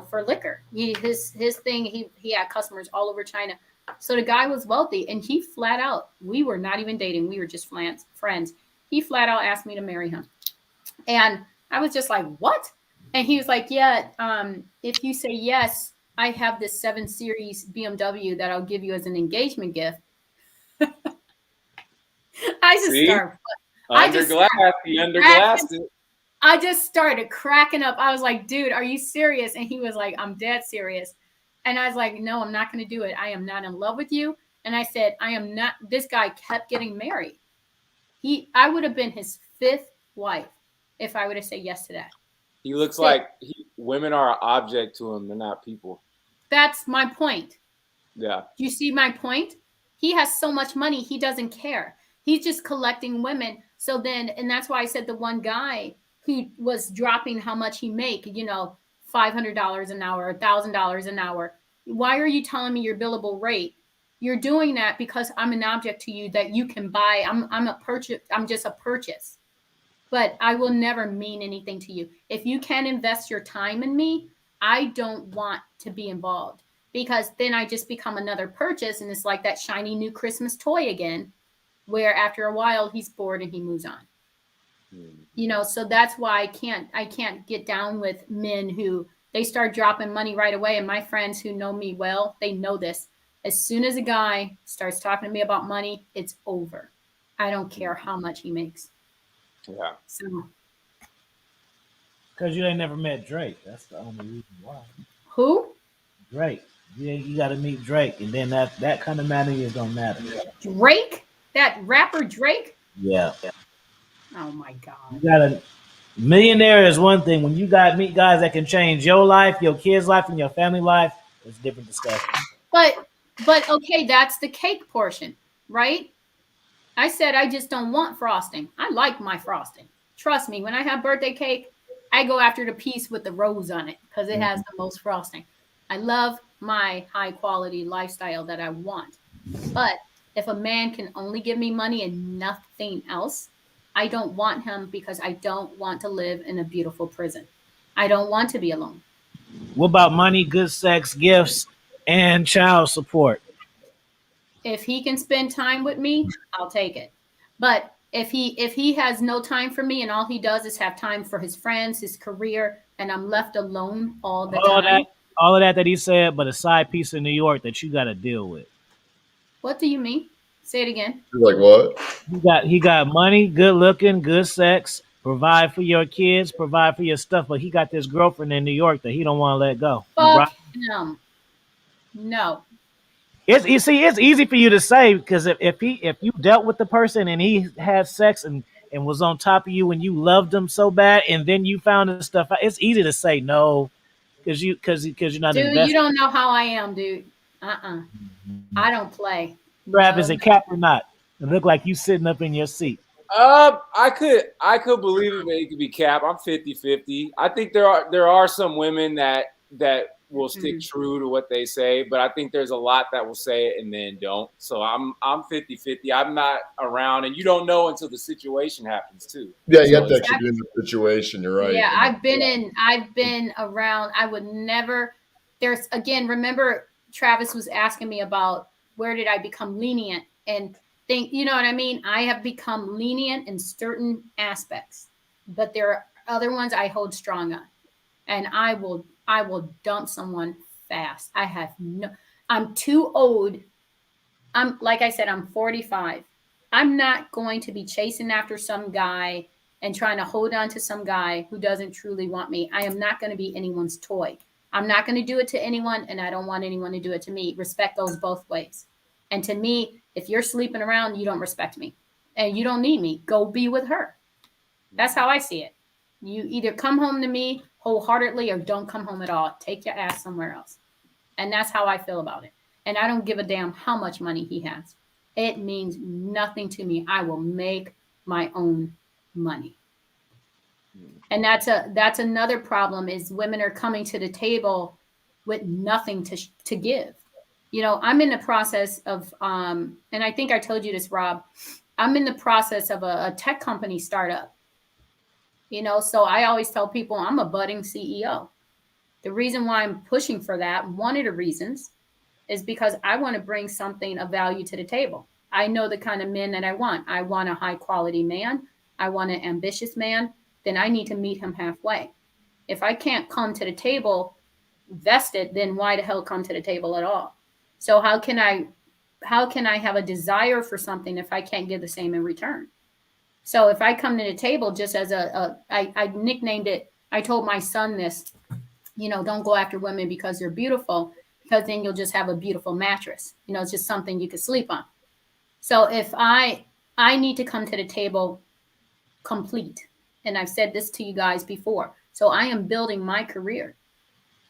for liquor. His thing, he had customers all over China. So the guy was wealthy, and he flat out, we were not even dating, we were just friends. He flat out asked me to marry him, and I was just like, what? And he was like, yeah, if you say yes, I have this 7 Series BMW that I'll give you as an engagement gift. I just See, started. I under just glass, started he under cracking. glassed it. I just started cracking up. I was like, dude, are you serious? And he was like, I'm dead serious. And I was like, no, I'm not going to do it. I am not in love with you. And I said, I am not. This guy kept getting married. I would have been his 5th wife if I would have said yes to that. He looks 5th. like women are an object to him. They're not people. That's my point. Yeah. Do you see my point? He has so much money, he doesn't care. He's just collecting women. So then, and that's why I said the one guy who was dropping how much he make, $500 an hour, $1,000 an hour. Why are you telling me your billable rate? You're doing that because I'm an object to you that you can buy. I'm a purchase. I'm just a purchase. But I will never mean anything to you. If you can invest your time in me, I don't want to be involved, because then I just become another purchase, and it's like that shiny new Christmas toy again, where after a while he's bored and he moves on. So that's why I can't get down with men who they start dropping money right away. And my friends who know me well, they know this. As soon as a guy starts talking to me about money, it's over. I don't care how much he makes. Yeah. So Because you ain't never met Drake. That's the only reason why. who? Drake. You got to meet Drake, and then that kind of money is gonna matter. Drake? That rapper Drake? Yeah. Oh my You God. got a millionaire is one thing. When you got meet guys that can change your life, your kids' life, and your family life, it's a different discussion. But okay, that's the cake portion, right? I said I just don't want frosting. I like my frosting. Trust me, when I have birthday cake, I go after the piece with the rose on it because it has the most frosting. I love my high quality lifestyle that I want. But if a man can only give me money and nothing else, I don't want him, because I don't want to live in a beautiful prison. I don't want to be alone. What about money, good sex, gifts, and child support? If he can spend time with me, I'll take it. But if he has no time for me and all he does is have time for his friends, his career, and I'm left alone all the All of that, time, all of that he said, but a side piece in New York that you got to deal with. what do you mean? Say it again. You're like, what? He got money, good looking, good sex, provide for your kids, provide for your stuff, but he got this girlfriend in New York that he don't want to let go. You Fuck right? him. No. It's you see, it's easy for you to say because if you dealt with the person and he had sex and was on top of you and you loved him so bad and then you found this stuff out, it's easy to say no because you're not Dude, you invested. don't know how I am, dude. I don't play. Crap, is No. it cap or not? It look like you sitting up in your seat. I could believe it, but it could be cap. I'm 50-50. I think there are some women that will stick true to what they say, but I think there's a lot that will say it and then don't. So I'm 50-50. I'm not around, and you don't know until the situation happens too. Yeah, you So have to actually be in the situation. You're right. Yeah, I've been around. I would never. There's again, remember Travis was asking me about where did I become lenient, and think, you know what I mean? I have become lenient in certain aspects, but there are other ones I hold strong on, and I will dump someone fast. I have no. I'm too old. I'm like I said, I'm 45. I'm not going to be chasing after some guy and trying to hold on to some guy who doesn't truly want me. I am not going to be anyone's toy. I'm not going to do it to anyone, and I don't want anyone to do it to me. Respect goes both ways. And to me, if you're sleeping around, you don't respect me and you don't need me. Go be with her. That's how I see it. You either come home to me wholeheartedly or don't come home at all. Take your ass somewhere else. And that's how I feel about it. And I don't give a damn how much money he has. It means nothing to me. I will make my own money. And that's another problem is women are coming to the table with nothing to give. You know, I'm in the process of and I think I told you this, Rob. I'm in the process of a tech company startup. You know, so I always tell people I'm a budding CEO. The reason why I'm pushing for that, one of the reasons, is because I want to bring something of value to the table. I know the kind of men that I want. I want a high quality man. I want an ambitious man. Then I need to meet him halfway. If I can't come to the table vested, then why the hell come to the table at all? So how can I have a desire for something if I can't give the same in return? So if I come to the table just as I nicknamed it, I told my son this, you know, don't go after women because they're beautiful, because then you'll just have a beautiful mattress. You know, it's just something you could sleep on. So if I need to come to the table complete, and I've said this to you guys before. So I am building my career.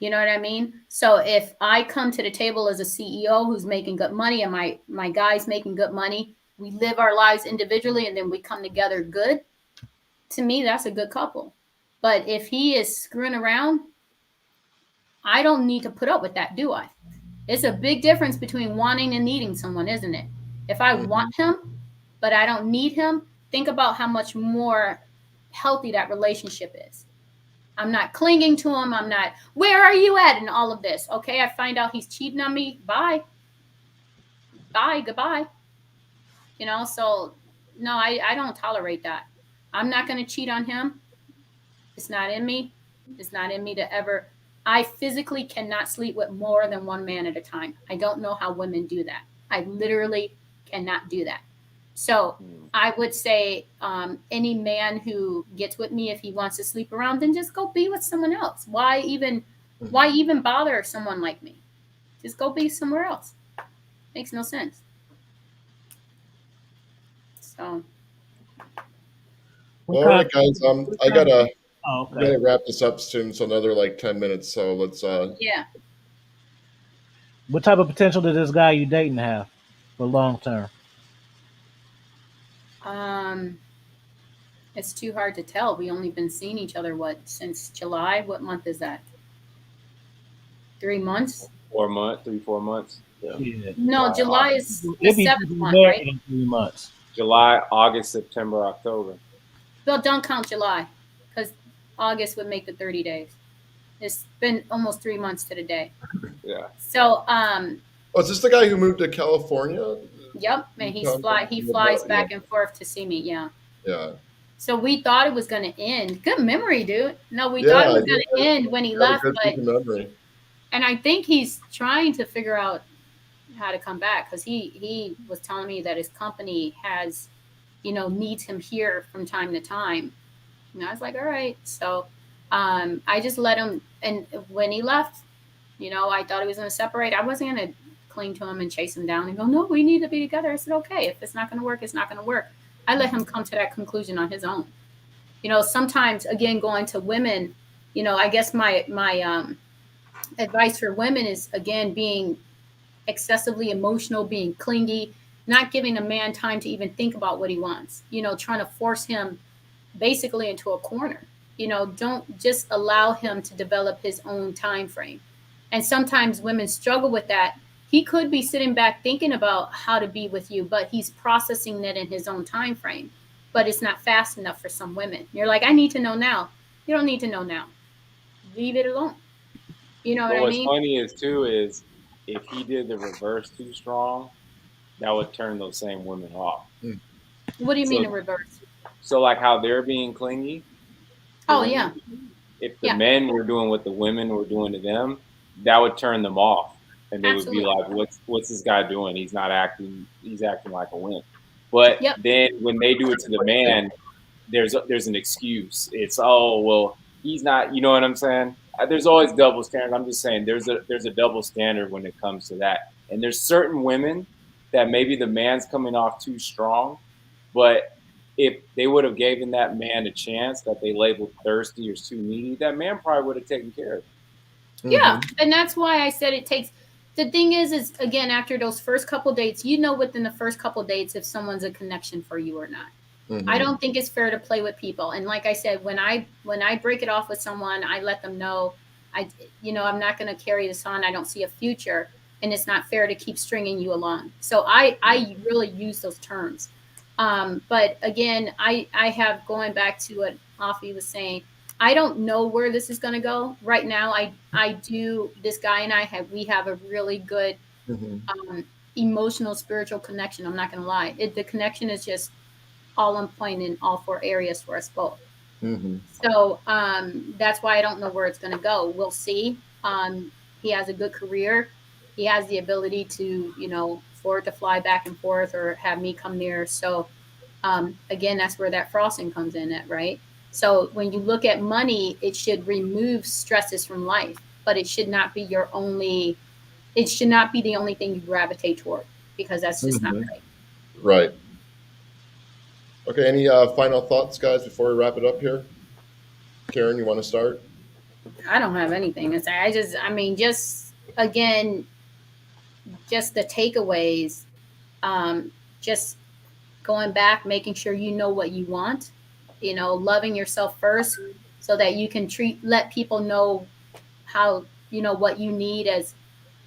You know what I mean? So if I come to the table as a CEO who's making good money and my guy's making good money, we live our lives individually and then we come together good. To me, that's a good couple. But if he is screwing around, I don't need to put up with that, do I? It's a big difference between wanting and needing someone, isn't it? If I want him, but I don't need him, think about how much more healthy that relationship is. I'm not clinging to him. I'm not, where are you at in all of this? Okay, I find out he's cheating on me. Bye. Bye. Goodbye. You know, so no, I don't tolerate that. I'm not going to cheat on him. It's not in me. It's not in me to ever. I physically cannot sleep with more than one man at a time. I don't know how women do that. I literally cannot do that. So I would say any man who gets with me, if he wants to sleep around, then just go be with someone else. Why even bother someone like me? Just go be somewhere else. Makes no sense. So. Well, all right, guys. I gotta Oh, we okay. gotta wrap this up soon. So another like 10 minutes. So let's. Yeah. What type of potential did this guy you dating have for long term? It's too hard to tell. We only been seeing each other since July. What month is that? 3 months? 4 months, 3, 4 months. Yeah. No, July is the It'd be seventh month, married right? in 3 months. July, August, September, October. Well, don't count July, because August would make the 30 days. It's been almost 3 months to the day. Yeah. So, Oh, is this the guy who moved to California? yep, and he flies back and forth to see me. Yeah. Yeah. So we thought it was going to end. Good memory, dude. No, we Yeah, thought it was going to end when he left, Good but memory. and I think he's trying to figure out how to come back because he was telling me that his company has, you know, needs him here from time to time. And I was like, all right. So I just let him. And when he left, you know, I thought he was going to separate. I wasn't going to cling to him and chase him down and go, no, we need to be together. I said, okay, if it's not going to work, it's not going to work. I let him come to that conclusion on his own. You know, sometimes, again, going to women, you know, I guess my advice for women is, again, being excessively emotional, being clingy, not giving a man time to even think about what he wants, you know, trying to force him basically into a corner. You know, don't just allow him to develop his own time frame. And sometimes women struggle with that. He could be sitting back thinking about how to be with you, but he's processing that in his own time frame. But it's not fast enough for some women. You're like, I need to know now. You don't need to know now. Leave it alone. You know what But I what's mean? funny is if he did the reverse too strong, that would turn those same women off. What do you mean in So, reverse? so like how they're being clingy. Oh, Women, yeah. if the Yeah. men were doing what the women were doing to them, that would turn them off. and they would be Absolutely. like, "What's this guy doing? He's not acting. He's acting like a wimp." But Yep. then when they do it to the man, there's an excuse. It's, oh well, he's not. You know what I'm saying? There's always double standard. I'm just saying there's a double standard when it comes to that. And there's certain women that maybe the man's coming off too strong, but if they would have given that man a chance that they labeled thirsty or too needy, that man probably would have taken care of it. Yeah, Mm-hmm. and that's why I said it takes. The thing is again, after those first couple dates, you know within the first couple dates if someone's a connection for you or not. I Mm-hmm. don't think it's fair to play with people. And like I said, when I break it off with someone, I let them know I'm not going to carry this on. I don't see a future, and it's not fair to keep stringing you along. So I really use those terms. But again, I have going back to what Afi was saying. I don't know where this is going to go right now. I do. This guy and we have a really good Mm-hmm. um, emotional spiritual connection. I'm not going to lie. The connection is just all on point in all four areas for us both. Mm-hmm. So that's why I don't know where it's going to go. We'll see. He has a good career. He has the ability to, for it to fly back and forth or have me come near. So again, that's where that frosting comes in at, right? So when you look at money, it should remove stresses from life, but it should not be your only. It should not be the only thing you gravitate toward because that's just not Mm-hmm. right. Right. Okay. Any final thoughts, guys, before we wrap it up here? Karen, you want to start? I don't have anything to say. I mean, just again, just the takeaways. Just going back, making sure you know what you want. Loving yourself first, so that you can let people know how what you need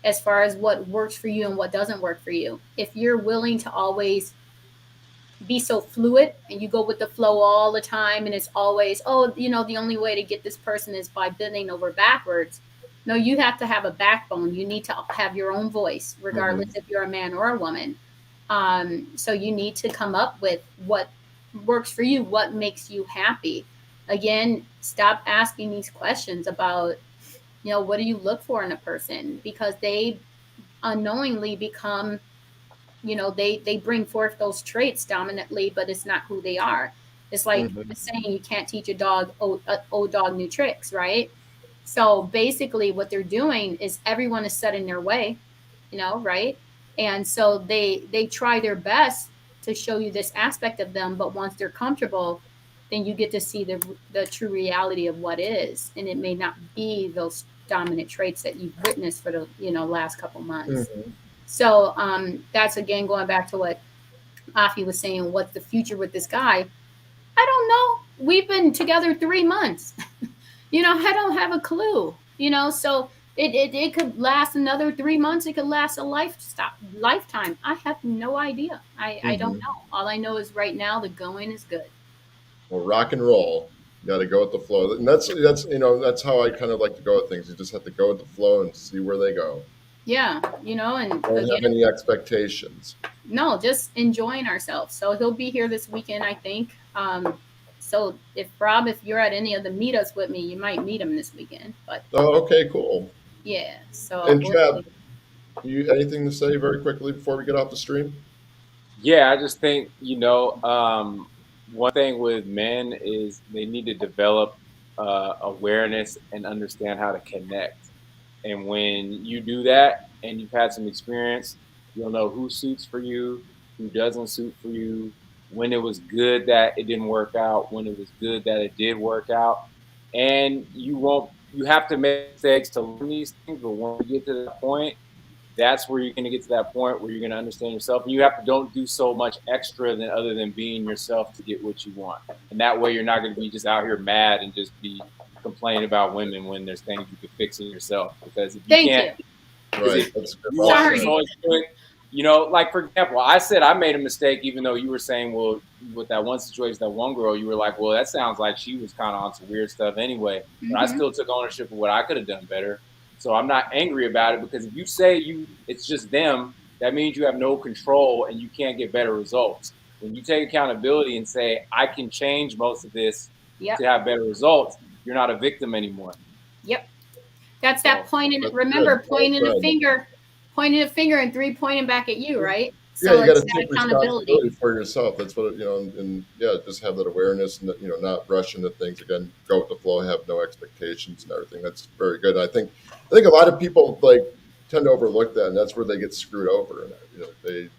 as far as what works for you and what doesn't work for you. If you're willing to always be so fluid and you go with the flow all the time and it's always the only way to get this person is by bending over backwards. No, you have to have a backbone. You need to have your own voice regardless Mm-hmm. if you're a man or a woman. So you need to come up with what works for you, what makes you happy. Again, stop asking these questions about what do you look for in a person, because they unknowingly become they bring forth those traits dominantly, but it's not who they are. It's like Mm-hmm. the saying, you can't teach a dog old dog new tricks, right? So basically what they're doing is everyone is set in their way, right? And so they try their best to show you this aspect of them, but once they're comfortable, then you get to see the true reality of what is, and it may not be those dominant traits that you've witnessed for the last couple months. Mm-hmm. So that's again going back to what Afi was saying. What's the future with this guy? I don't know. We've been together 3 months. I don't have a clue. So it could last another 3 months. It could last a lifetime. I have no idea. I don't Mm-hmm. know. All I know is right now the going is good. Well, rock and roll. You got to go with the flow, and that's how I kind of like to go with things. You just have to go with the flow and see where they go. Yeah, and Don't have again, any expectations. no, just enjoying ourselves. So he'll be here this weekend, I think. So if you're at any of the meetups with me, you might meet him this weekend. But Oh, okay, cool. yeah, so And we'll Trav, see. you anything to say very quickly before we get off the stream? Yeah, I just think, one thing with men is they need to develop awareness and understand how to connect. And when you do that and you've had some experience, you'll know who suits for you, who doesn't suit for you, when it was good that it didn't work out, when it was good that it did work out. And you have to make mistakes to learn these things, but when you get to that point, that's where you're going to get to that point where you're going to understand yourself. And you have to don't do so much extra than other than being yourself to get what you want. And that way you're not going to be just out here mad and just be complaining about women when there's things you could fix in yourself. Because if you Thank can't, you. because Right. if That's good. you Well want said. to Sorry. always do it, like for example, I said I made a mistake, even though you were saying, well, with that one situation, that one girl, you were like, well, that sounds like she was kind of on some weird stuff anyway. But I Hmm. still took ownership of what I could have done better. So I'm not angry about it, because if you say it's just them, that means you have no control and you can't get better results. When you take accountability and say, I can change most of this Yep. to have better results, you're not a victim anymore. Yep. That's that So point in. That's good. Remember, Well pointing the said. finger. pointing a finger and 3 pointing back at you, right? Yeah, So you got to it's take that accountability. responsibility for yourself. That's what and yeah, just have that awareness and not rush into things. Again, go with the flow, have no expectations and everything. That's very good. I think a lot of people tend to overlook that, and that's where they get screwed over. And It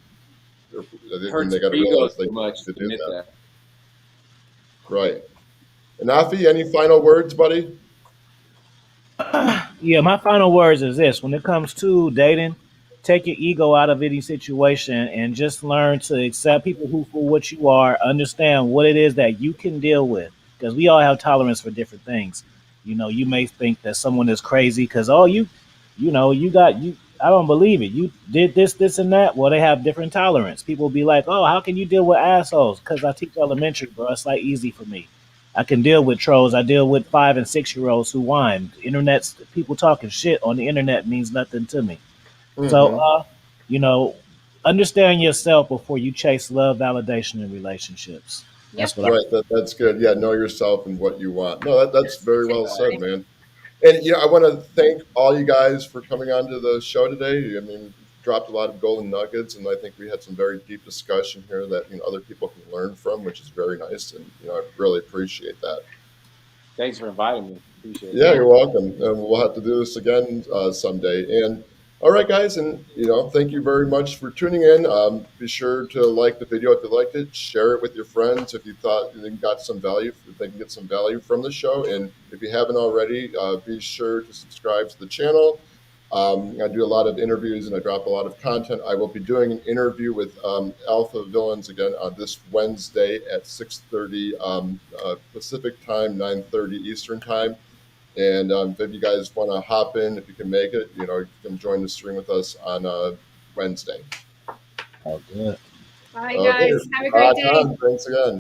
then hurts they got to your ego realize they too much need to to do admit that. that. Right. And Afi, any final words, buddy? Yeah, my final words is this: when it comes to dating, take your ego out of any situation and just learn to accept people who for what you are, understand what it is that you can deal with. Because we all have tolerance for different things. You may think that someone is crazy because you got you. I don't believe it. You did this, this, and that. Well, they have different tolerance. People be like, "Oh, how can you deal with assholes?" Because I teach elementary, bro. It's like easy for me. I can deal with trolls. I deal with 5 and 6 year olds who whine. Internet's people talking shit on the internet means nothing to me. So, Mm-hmm. you know, understand yourself before you chase love, validation, in relationships. Yep. That's what I. Right. That's good. Yeah, know yourself and what you want. No, that's very Such a well good said, point. man. And I want to thank all you guys for coming on to the show today. I mean, dropped a lot of golden nuggets, and I think we had some very deep discussion here that other people can learn from, which is very nice. And I really appreciate that. Thanks for inviting me. Appreciate it. Yeah, Yeah. you're welcome. And we'll have to do this again someday. And all right, guys, and thank you very much for tuning in. Be sure to like the video if you liked it. Share it with your friends if you thought you got some value. If they can get some value from the show, and if you haven't already, be sure to subscribe to the channel. I do a lot of interviews and I drop a lot of content. I will be doing an interview with Alpha Villains again this Wednesday at 6:30 Pacific time, 9:30 Eastern time. And if you guys want to hop in, if you can make it, you can join the stream with us on Wednesday. Oh, good. Bye, Okay. guys. Have a great day. Tom, thanks again.